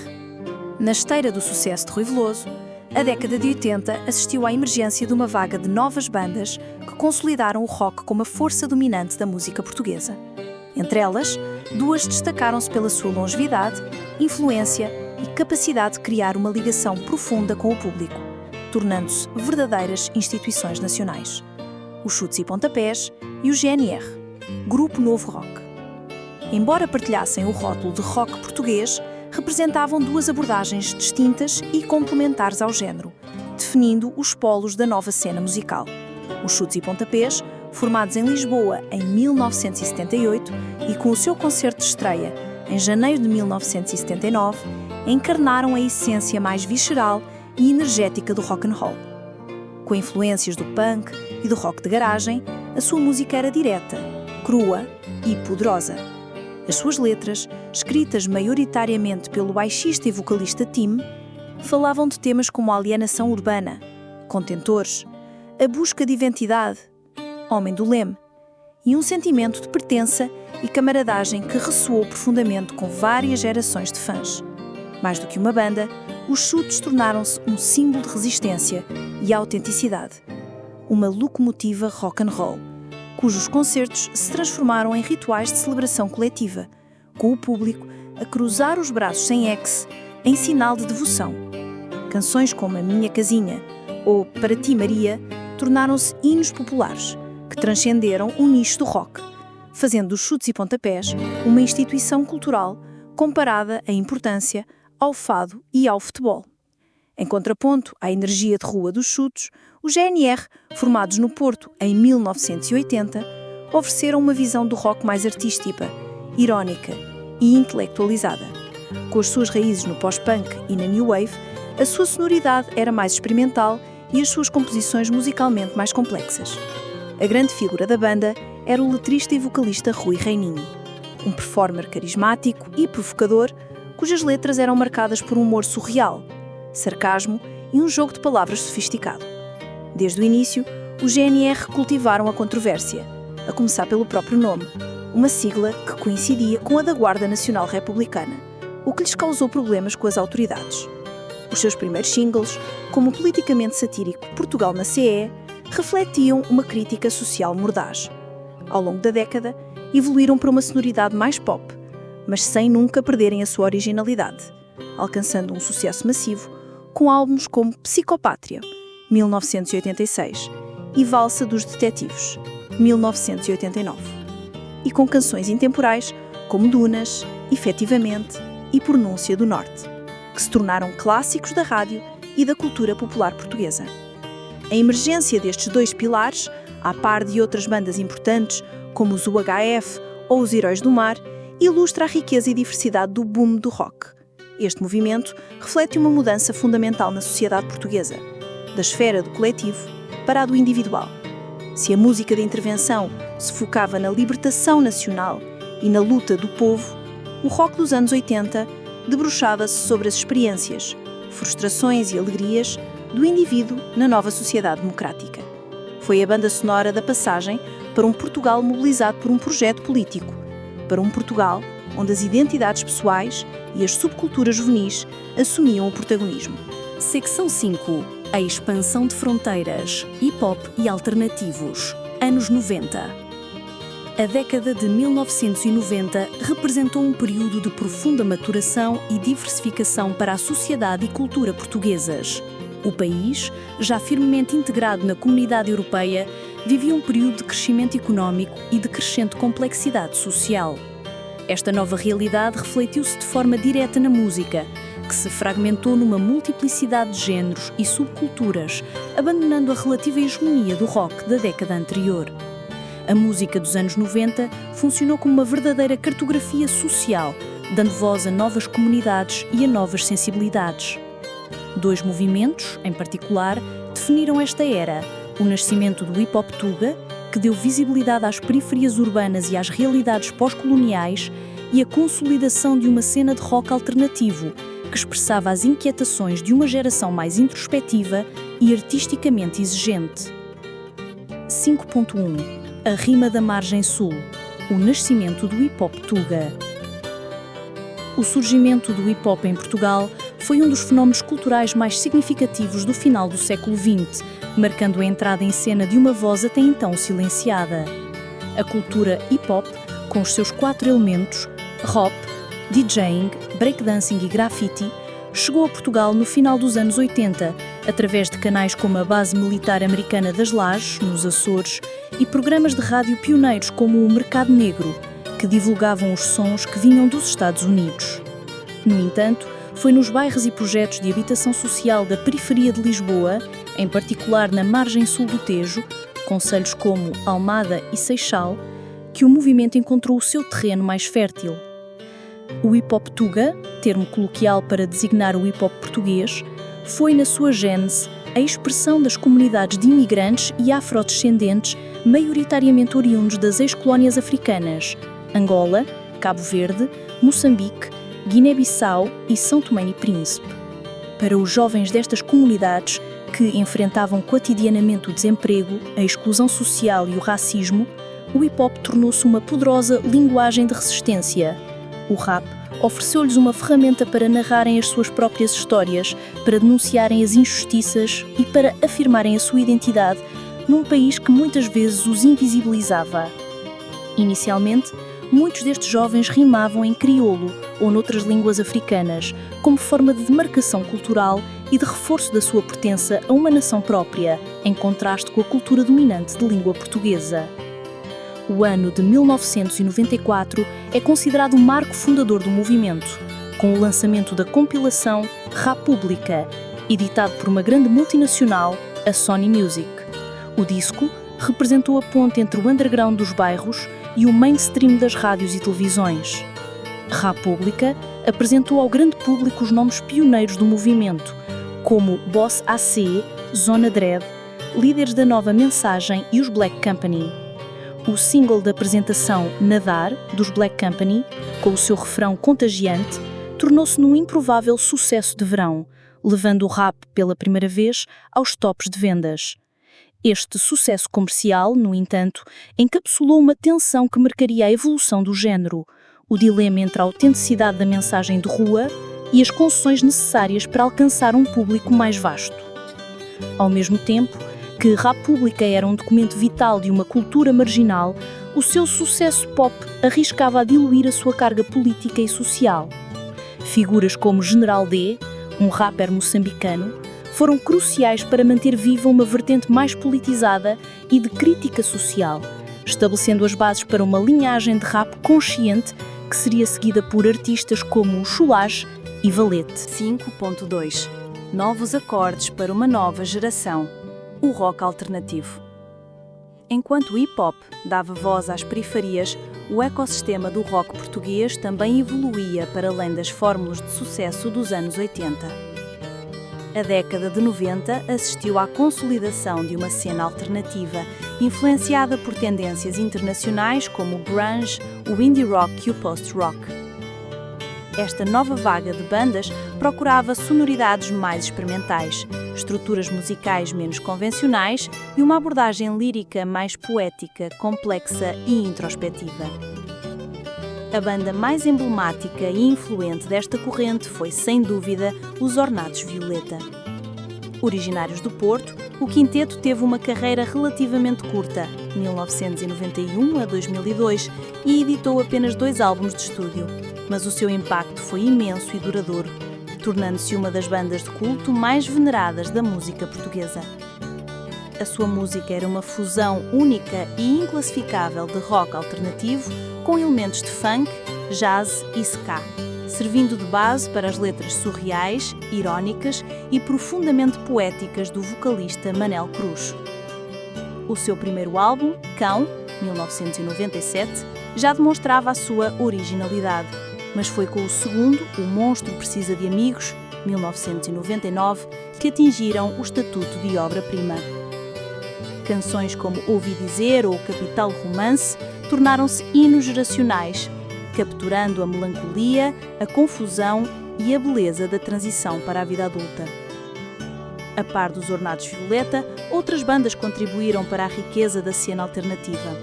[SPEAKER 1] Na esteira do sucesso de Rui Veloso, a década de 80 assistiu à emergência de uma vaga de novas bandas que consolidaram o rock como a força dominante da música portuguesa. Entre elas, duas destacaram-se pela sua longevidade, influência e capacidade de criar uma ligação profunda com o público, tornando-se verdadeiras instituições nacionais. Os Chutes e Pontapés e o GNR, Grupo Novo Rock. Embora partilhassem o rótulo de rock português, representavam duas abordagens distintas e complementares ao género, definindo os polos da nova cena musical. Os Chutes e Pontapés, formados em Lisboa em 1978 e com o seu concerto de estreia em janeiro de 1979, encarnaram a essência mais visceral e energética do rock and roll. Com influências do punk e do rock de garagem, a sua música era direta, crua e poderosa. As suas letras, escritas maioritariamente pelo baixista e vocalista Tim, falavam de temas como a alienação urbana, contentores, a busca de identidade, homem do leme, e um sentimento de pertença e camaradagem que ressoou profundamente com várias gerações de fãs. Mais do que uma banda, os Chutes tornaram-se um símbolo de resistência e autenticidade, uma locomotiva rock and roll, cujos concertos se transformaram em rituais de celebração coletiva, com o público a cruzar os braços sem ex, em sinal de devoção. Canções como A Minha Casinha ou Para Ti Maria tornaram-se hinos populares, que transcenderam o nicho do rock, fazendo dos Chutes e Pontapés uma instituição cultural comparada em importância ao fado e ao futebol. Em contraponto à energia de rua dos Chutes, os GNR, formados no Porto em 1980, ofereceram uma visão do rock mais artística, irónica e intelectualizada. Com as suas raízes no pós-punk e na new wave, a sua sonoridade era mais experimental e as suas composições musicalmente mais complexas. A grande figura da banda era o letrista e vocalista Rui Reininho, um performer carismático e provocador,
[SPEAKER 3] cujas letras eram marcadas por um humor surreal, sarcasmo e um jogo de palavras sofisticado. Desde o início, os GNR cultivaram a controvérsia, a começar pelo próprio nome, uma sigla que coincidia com a da Guarda Nacional Republicana, o que lhes causou problemas com as autoridades. Os seus primeiros singles, como o politicamente satírico Portugal na CE, refletiam uma crítica social mordaz. Ao longo da década, evoluíram para uma sonoridade mais pop, mas sem nunca perderem a sua originalidade, alcançando um sucesso massivo com álbuns como Psicopátria, 1986, e Valsa dos Detetives, 1989, e com canções intemporais como Dunas, Efetivamente e Pronúncia do Norte, que se tornaram clássicos da rádio e da cultura popular portuguesa. A emergência destes dois pilares, à par de outras bandas importantes como os UHF ou os Heróis do Mar, ilustra a riqueza e diversidade do boom do rock. Este movimento reflete uma mudança fundamental na sociedade portuguesa, da esfera do coletivo para a do individual. Se a música de intervenção se focava na libertação nacional e na luta do povo, o rock dos anos 80 debruçava-se sobre as experiências, frustrações e alegrias do indivíduo na nova sociedade democrática. Foi a banda sonora da passagem para um Portugal mobilizado por um projeto político, para um Portugal onde as identidades pessoais e as subculturas juvenis assumiam o protagonismo.
[SPEAKER 1] Secção 5. A expansão de fronteiras, hip-hop e alternativos. Anos 90. A década de 1990 representou um período de profunda maturação e diversificação para a sociedade e cultura portuguesas. O país, já firmemente integrado na comunidade europeia, vivia um período de crescimento económico e de crescente complexidade social. Esta nova realidade refletiu-se de forma direta na música, que se fragmentou numa multiplicidade de géneros e subculturas, abandonando a relativa hegemonia do rock da década anterior. A música dos anos 90 funcionou como uma verdadeira cartografia social, dando voz a novas comunidades e a novas sensibilidades. Dois movimentos, em particular, definiram esta era: o nascimento do hip-hop tuga, que deu visibilidade às periferias urbanas e às realidades pós-coloniais, e a consolidação de uma cena de rock alternativo, que expressava as inquietações de uma geração mais introspectiva e artisticamente exigente. 5.1. A rima da margem sul. O nascimento do hip-hop tuga. O surgimento do hip-hop em Portugal foi um dos fenómenos culturais mais significativos do final do século XX, marcando a entrada em cena de uma voz até então silenciada. A cultura hip-hop, com os seus 4 elementos, rap, DJing, breakdancing e graffiti, chegou a Portugal no final dos anos 80, através de canais como a Base Militar Americana das Lajes, nos Açores, e programas de rádio pioneiros como o Mercado Negro, que divulgavam os sons que vinham dos Estados Unidos. No entanto, foi nos bairros e projetos de habitação social da periferia de Lisboa, em particular na margem sul do Tejo, concelhos como Almada e Seixal, que o movimento encontrou o seu terreno mais fértil. O hip-hop tuga, termo coloquial para designar o hip-hop português, foi, na sua gênese, a expressão das comunidades de imigrantes e afrodescendentes maioritariamente oriundos das ex-colónias africanas, Angola, Cabo Verde, Moçambique, Guiné-Bissau e São Tomé e Príncipe. Para os jovens destas comunidades, que enfrentavam cotidianamente o desemprego, a exclusão social e o racismo, o hip-hop tornou-se uma poderosa linguagem de resistência. O rap ofereceu-lhes uma ferramenta para narrarem as suas próprias histórias, para denunciarem as injustiças e para afirmarem a sua identidade num país que muitas vezes os invisibilizava. Inicialmente, muitos destes jovens rimavam em crioulo ou noutras línguas africanas, como forma de demarcação cultural e de reforço da sua pertença a uma nação própria, em contraste com a cultura dominante de língua portuguesa. O ano de 1994 é considerado o marco fundador do movimento, com o lançamento da compilação República, editado por uma grande multinacional, a Sony Music. O disco representou a ponte entre o underground dos bairros e o mainstream das rádios e televisões. República apresentou ao grande público os nomes pioneiros do movimento, como Boss AC, Zona Dread, líderes da Nova Mensagem e os Black Company. O single da apresentação Nadar, dos Black Company, com o seu refrão contagiante,
[SPEAKER 3] tornou-se num improvável sucesso de verão, levando o rap pela primeira vez aos tops de vendas. Este sucesso comercial, no entanto, encapsulou uma tensão que marcaria a evolução do género, o dilema entre a autenticidade da mensagem de rua e as concessões necessárias para alcançar um público mais vasto. Ao mesmo tempo que República era um documento vital de uma cultura marginal, o seu sucesso pop arriscava a diluir a sua carga política e social. Figuras como General D, um rapper moçambicano, foram cruciais para manter viva uma vertente mais politizada e de crítica social, estabelecendo as bases para uma linhagem de rap consciente que seria seguida por artistas como o Chulage e Valete.
[SPEAKER 1] 5.2 Novos acordes para uma nova geração. O rock alternativo. Enquanto o hip-hop dava voz às periferias, o ecossistema do rock português também evoluía para além das fórmulas de sucesso dos anos 80. A década de 90 assistiu à consolidação de uma cena alternativa, influenciada por tendências internacionais como o grunge, o indie rock e o post-rock. Esta nova vaga de bandas procurava sonoridades mais experimentais, estruturas musicais menos convencionais e uma abordagem lírica mais poética, complexa e introspectiva. A banda mais emblemática e influente desta corrente foi, sem dúvida, os Ornatos Violeta. Originários do Porto, o quinteto teve uma carreira relativamente curta, 1991 a 2002, e editou apenas 2 álbuns de estúdio, mas o seu impacto foi imenso e duradouro, tornando-se uma das bandas de culto mais veneradas da música portuguesa. A sua música era uma fusão única e inclassificável de rock alternativo com elementos de funk, jazz e ska, servindo de base para as letras surreais, irónicas e profundamente poéticas do vocalista Manel Cruz. O seu primeiro álbum, Cão, 1997, já demonstrava a sua originalidade, mas foi com o segundo, O Monstro Precisa de Amigos, 1999, que atingiram o estatuto de obra-prima. Canções como Ouvi Dizer ou Capital Romance tornaram-se hinos geracionais, capturando a melancolia, a confusão e a beleza da transição para a vida adulta. A par dos Ornatos Violeta, outras bandas contribuíram para a riqueza da cena alternativa.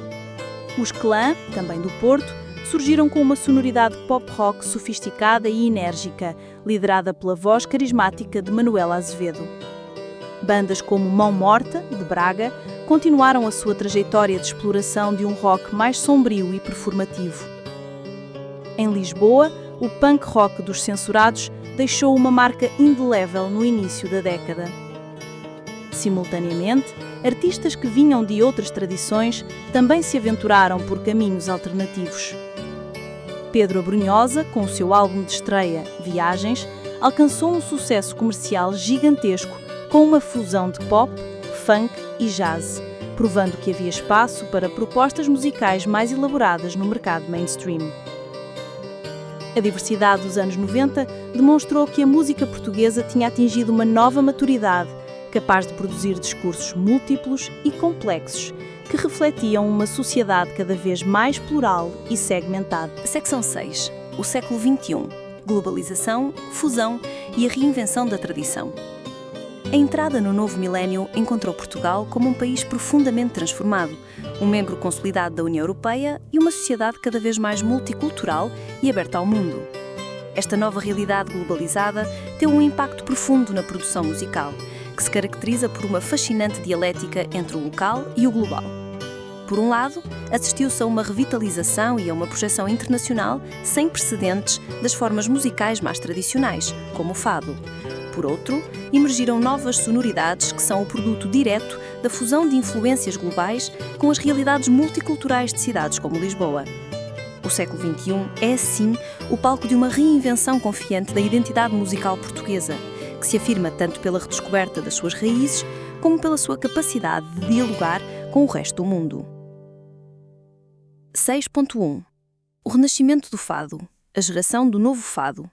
[SPEAKER 1] Os Clã, também do Porto, surgiram com uma sonoridade pop-rock sofisticada e enérgica, liderada pela voz carismática de Manuela Azevedo. Bandas como Mão Morta, de Braga, continuaram a sua trajetória de exploração de um rock mais sombrio e performativo. Em Lisboa, o punk rock dos Censurados deixou uma marca indelével no início da década. Simultaneamente, artistas que vinham de outras tradições também se aventuraram por caminhos alternativos. Pedro Abrunhosa, com o seu álbum de estreia, Viagens, alcançou um sucesso comercial gigantesco com uma fusão de pop, funk e jazz, provando que havia espaço para propostas musicais mais elaboradas no mercado mainstream. A diversidade dos anos 90 demonstrou que a música portuguesa tinha atingido uma nova maturidade, capaz de produzir discursos múltiplos e complexos, que refletiam uma sociedade cada vez mais plural e segmentada.
[SPEAKER 2] Secção 6. O século XXI. Globalização, fusão e a reinvenção da tradição. A entrada no novo milénio encontrou Portugal como um país profundamente transformado, um membro consolidado da União Europeia e uma sociedade cada vez mais multicultural e aberta ao mundo. Esta nova realidade globalizada teve um impacto profundo na produção musical, que se caracteriza por uma fascinante dialética entre o local e o global. Por um lado, assistiu-se a uma revitalização e a uma projeção internacional sem precedentes das formas musicais mais tradicionais, como o fado. Por outro, emergiram novas sonoridades que são o produto direto da fusão de influências globais com as realidades multiculturais de cidades como Lisboa. O século XXI é, assim, o palco de uma reinvenção confiante da identidade musical portuguesa, que se afirma tanto pela redescoberta das suas raízes, como pela sua capacidade de dialogar com o resto do mundo. 6.1. O renascimento do fado, a geração do novo fado.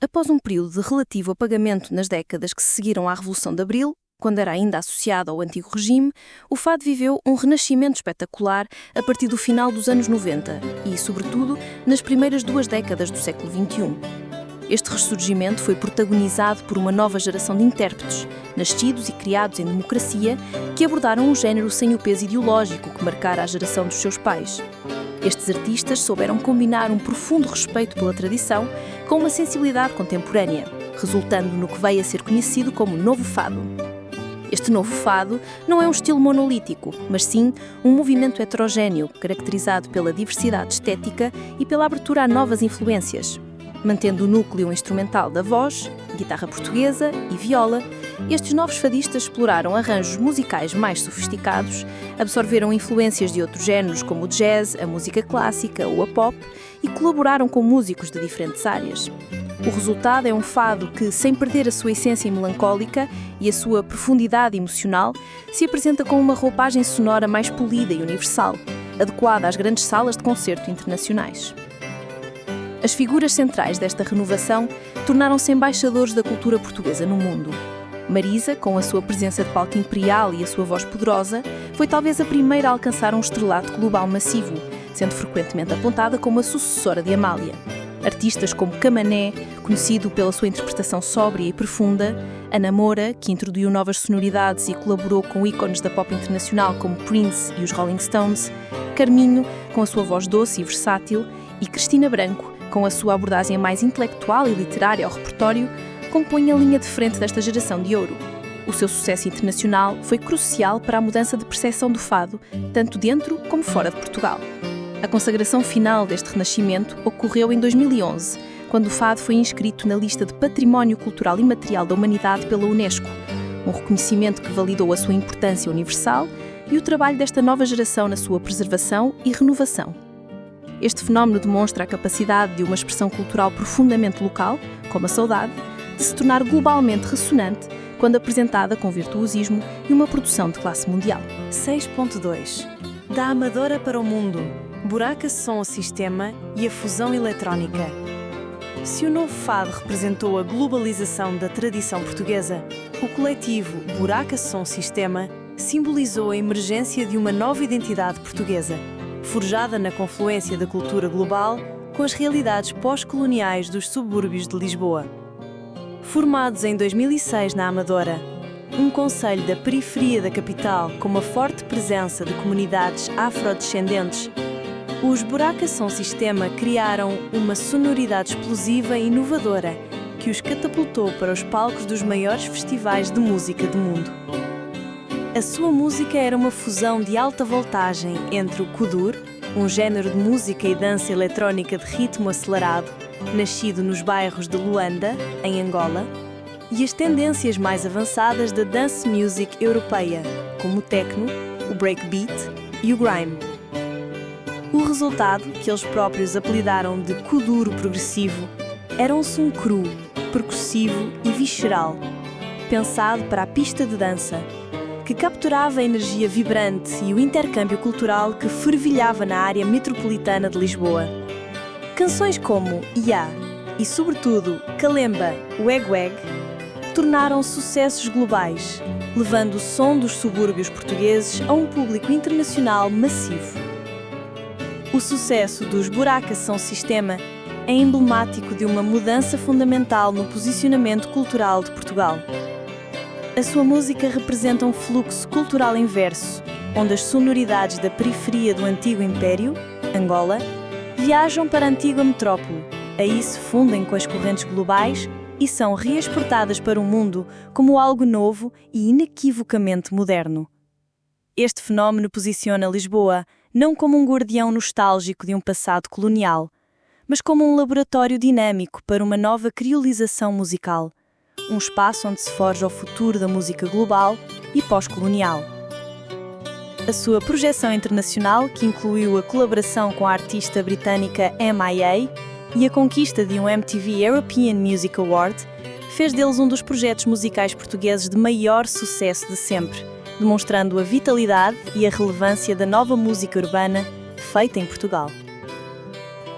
[SPEAKER 2] Após um período de relativo apagamento nas décadas que se seguiram à Revolução de Abril,
[SPEAKER 3] Quando era ainda associado ao antigo regime, o fado viveu um renascimento espetacular a partir do final dos anos 90 e, sobretudo, nas primeiras 2 décadas do século XXI. Este ressurgimento foi protagonizado por uma nova geração de intérpretes, nascidos e criados em democracia, que abordaram um género sem o peso ideológico que marcara a geração dos seus pais. Estes artistas souberam combinar um profundo respeito pela tradição com uma sensibilidade contemporânea, resultando no que veio a ser conhecido como Novo Fado. Este novo fado não é um estilo monolítico, mas sim um movimento heterogéneo, caracterizado pela diversidade estética e pela abertura a novas influências. Mantendo o núcleo instrumental da voz, guitarra portuguesa e viola, estes novos fadistas exploraram arranjos musicais mais sofisticados, absorveram influências de outros géneros como o jazz, a música clássica ou a pop e colaboraram com músicos de diferentes áreas. O resultado é um fado que, sem perder a sua essência melancólica e a sua profundidade emocional, se apresenta com uma roupagem sonora mais polida e universal, adequada às grandes salas de concerto internacionais. As figuras centrais desta renovação tornaram-se embaixadores da cultura portuguesa no mundo. Marisa, com a sua presença de palco imperial e a sua voz poderosa, foi talvez a primeira a alcançar um estrelato global massivo, sendo frequentemente apontada como a sucessora de Amália. Artistas como Camané, conhecido pela sua interpretação sóbria e profunda, Ana Moura, que introduziu novas sonoridades e colaborou com ícones da pop internacional como Prince e os Rolling Stones, Carminho, com a sua voz doce e versátil, e Cristina Branco, com a sua abordagem mais intelectual e literária ao repertório, compõem a linha de frente desta geração de ouro. O seu sucesso internacional foi crucial para a mudança de percepção do fado, tanto dentro como fora de Portugal. A consagração final deste renascimento ocorreu em 2011, quando o fado foi inscrito na lista de Património Cultural Imaterial da Humanidade pela Unesco, um reconhecimento que validou a sua importância universal e o trabalho desta nova geração na sua preservação e renovação. Este fenómeno demonstra a capacidade de uma expressão cultural profundamente local, como a saudade, de se tornar globalmente ressonante quando apresentada com virtuosismo e uma produção de classe mundial.
[SPEAKER 1] 6.2 Da Amadora para o Mundo. Buraca Som Sistema e a fusão eletrónica. Se o novo fado representou a globalização da tradição portuguesa, o coletivo Buraca Som Sistema simbolizou a emergência de uma nova identidade portuguesa, forjada na confluência da cultura global com as realidades pós-coloniais dos subúrbios de Lisboa. Formados em 2006 na Amadora, um concelho da periferia da capital com uma forte presença de comunidades afrodescendentes, os Buraca Som Sistema criaram uma sonoridade explosiva e inovadora que os catapultou para os palcos dos maiores festivais de música do mundo. A sua música era uma fusão de alta voltagem entre o Kuduro, um género de música e dança eletrónica de ritmo acelerado, nascido nos bairros de Luanda, em Angola, e as tendências mais avançadas da dance music europeia, como o techno, o breakbeat e o grime. O resultado, que eles próprios apelidaram de Kuduro progressivo, era um som cru, percussivo e visceral, pensado para a pista de dança, que capturava a energia vibrante e o intercâmbio cultural que fervilhava na área metropolitana de Lisboa. Canções como Iá e, sobretudo, Kalemba, Weg Weg, tornaram sucessos globais, levando o som dos subúrbios portugueses a um público internacional massivo. O sucesso dos Buraca Som Sistema é emblemático de uma mudança fundamental no posicionamento cultural de Portugal. A sua música representa um fluxo cultural inverso, onde as sonoridades da periferia do antigo Império, Angola, viajam para a antiga metrópole, aí se fundem com as correntes globais e são reexportadas para o mundo como algo novo e inequivocamente moderno. Este fenómeno posiciona Lisboa não como um guardião nostálgico de um passado colonial, mas como um laboratório dinâmico para uma nova criolização musical, um espaço onde se forja o futuro da música global e pós-colonial. A sua projeção internacional, que incluiu a colaboração com a artista britânica M.I.A. e a conquista de um MTV European Music Award, fez deles um dos projetos musicais portugueses de maior sucesso de sempre, demonstrando a vitalidade e a relevância da nova música urbana feita em Portugal.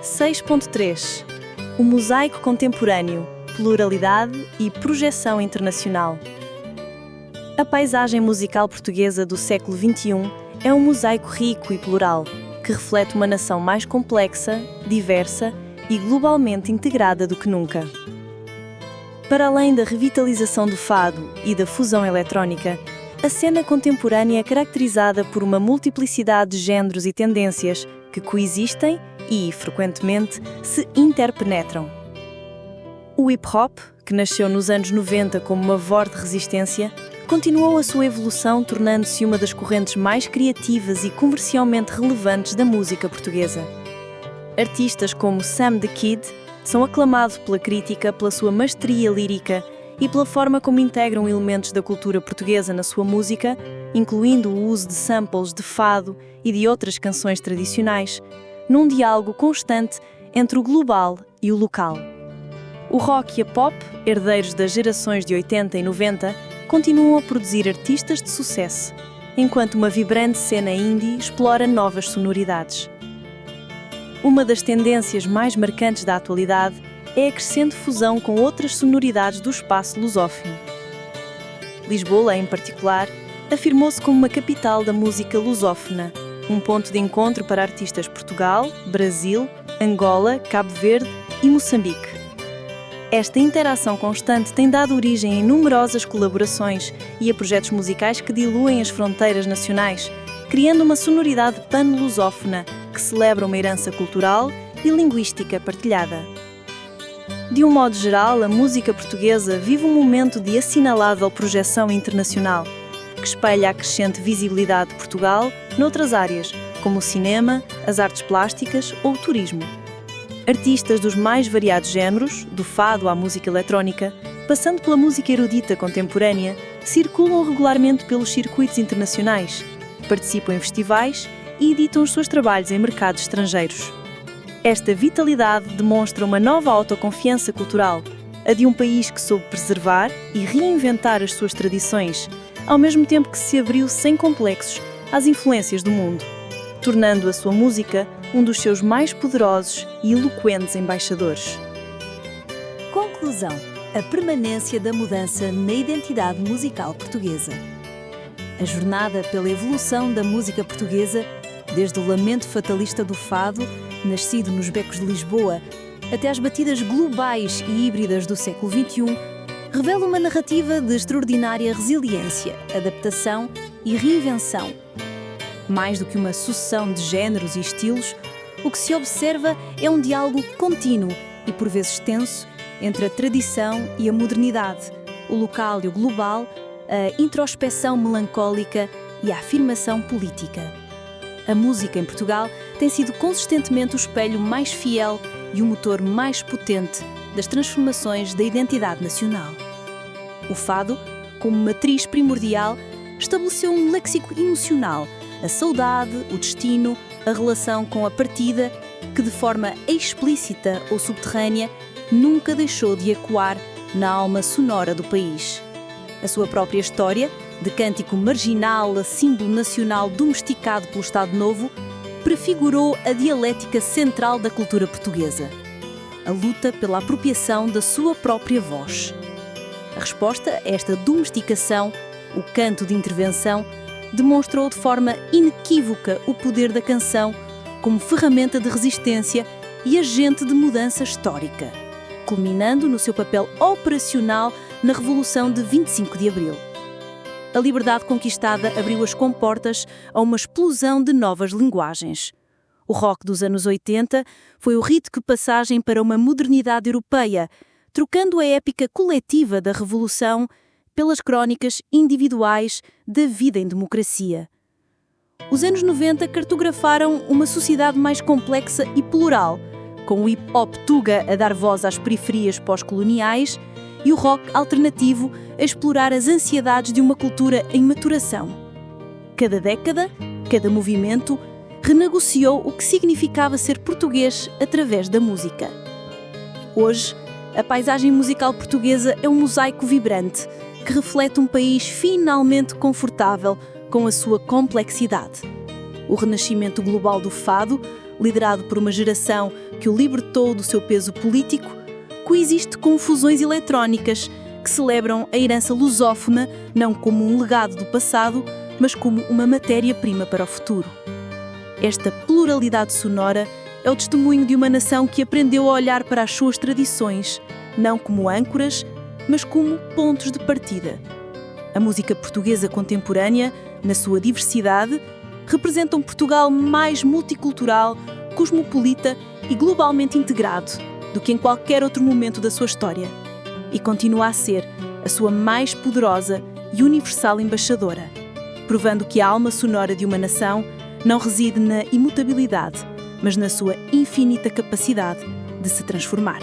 [SPEAKER 1] 6.3 O mosaico contemporâneo, pluralidade e projeção internacional.
[SPEAKER 2] A paisagem musical portuguesa do século XXI é um mosaico rico e plural, que reflete uma nação mais complexa, diversa e globalmente integrada do que nunca. Para além da revitalização do fado e da fusão eletrónica, a cena contemporânea é caracterizada por uma multiplicidade de géneros e tendências que coexistem e, frequentemente, se interpenetram. O hip-hop, que nasceu nos anos 90 como uma voz de resistência, continuou a sua evolução tornando-se uma das correntes mais criativas e comercialmente relevantes da música portuguesa. Artistas como Sam the Kid são aclamados pela crítica pela sua mestria lírica e pela forma como integram elementos da cultura portuguesa na sua música, incluindo o uso de samples de fado e de outras canções tradicionais, num diálogo constante entre o global e o local. O rock e a pop, herdeiros das gerações de 80 e 90, continuam a produzir artistas de sucesso, enquanto uma vibrante cena indie explora novas sonoridades. Uma das tendências mais marcantes da atualidade é a crescente fusão com outras sonoridades do espaço lusófono. Lisboa, em particular, afirmou-se como uma capital da música lusófona, um ponto de encontro para artistas de Portugal, Brasil, Angola, Cabo Verde e Moçambique. Esta interação constante tem dado origem a numerosas colaborações e a projetos musicais que diluem as fronteiras nacionais, criando uma sonoridade pan-lusófona que celebra uma herança cultural e linguística partilhada. De um modo geral, a música portuguesa vive um momento de assinalável projeção internacional, que espelha a crescente visibilidade de Portugal noutras áreas, como o cinema, as artes plásticas ou o turismo. Artistas dos mais variados géneros, do fado à música eletrónica, passando pela música erudita contemporânea, circulam regularmente pelos circuitos internacionais, participam em festivais e editam os seus trabalhos em mercados estrangeiros. Esta vitalidade demonstra uma nova autoconfiança cultural, a de um país que soube preservar e reinventar as suas tradições, ao mesmo tempo que se abriu sem complexos às influências do mundo, tornando a sua música um dos seus mais poderosos e eloquentes embaixadores.
[SPEAKER 1] Conclusão: a permanência da mudança na identidade musical portuguesa. A jornada pela evolução da música portuguesa, desde o lamento fatalista do fado, nascido nos becos de Lisboa, até às batidas globais e híbridas do século XXI, revela uma narrativa de extraordinária resiliência, adaptação e reinvenção. Mais do que uma sucessão de géneros e estilos, o que se observa é um diálogo contínuo e por vezes tenso entre a tradição e a modernidade, o local e o global, a introspeção melancólica e a afirmação política. A música em Portugal tem sido consistentemente o espelho mais fiel e o motor mais potente das transformações da identidade nacional. O fado, como matriz primordial, estabeleceu um léxico emocional, a saudade, o destino, a relação com a partida, que de forma explícita ou subterrânea nunca deixou de ecoar na alma sonora do país. A sua própria história, de cântico marginal a símbolo nacional domesticado pelo Estado Novo, prefigurou a dialética central da cultura portuguesa, a luta pela apropriação da sua própria voz. A resposta a esta domesticação, o canto de intervenção, demonstrou de forma inequívoca o poder da canção como ferramenta de resistência e agente de mudança histórica, culminando no seu papel operacional na Revolução de 25 de Abril. A liberdade conquistada abriu as comportas a uma explosão de novas linguagens. O rock dos anos 80 foi o rito de passagem para uma modernidade europeia, trocando a épica coletiva da Revolução pelas crónicas individuais da vida em democracia. Os anos 90 cartografaram uma sociedade mais complexa e plural, com o hip-hop tuga a dar voz às periferias pós-coloniais e o rock alternativo a explorar as ansiedades de uma cultura em maturação. Cada década, cada movimento, renegociou o que significava ser português através da música. Hoje, a paisagem musical portuguesa é um mosaico vibrante que reflete um país finalmente confortável com a sua complexidade. O renascimento global do fado, liderado por uma geração que o libertou do seu peso político, coexiste com fusões eletrónicas
[SPEAKER 3] que celebram a herança lusófona não como um legado do passado, mas como uma matéria-prima para o futuro. Esta pluralidade sonora é o testemunho de uma nação que aprendeu a olhar para as suas tradições, não como âncoras, mas como pontos de partida. A música portuguesa contemporânea, na sua diversidade, representa um Portugal mais multicultural, cosmopolita e globalmente integrado do que em qualquer outro momento da sua história, e continua a ser a sua mais poderosa e universal embaixadora, provando que a alma sonora de uma nação não reside na imutabilidade, mas na sua infinita capacidade de se transformar.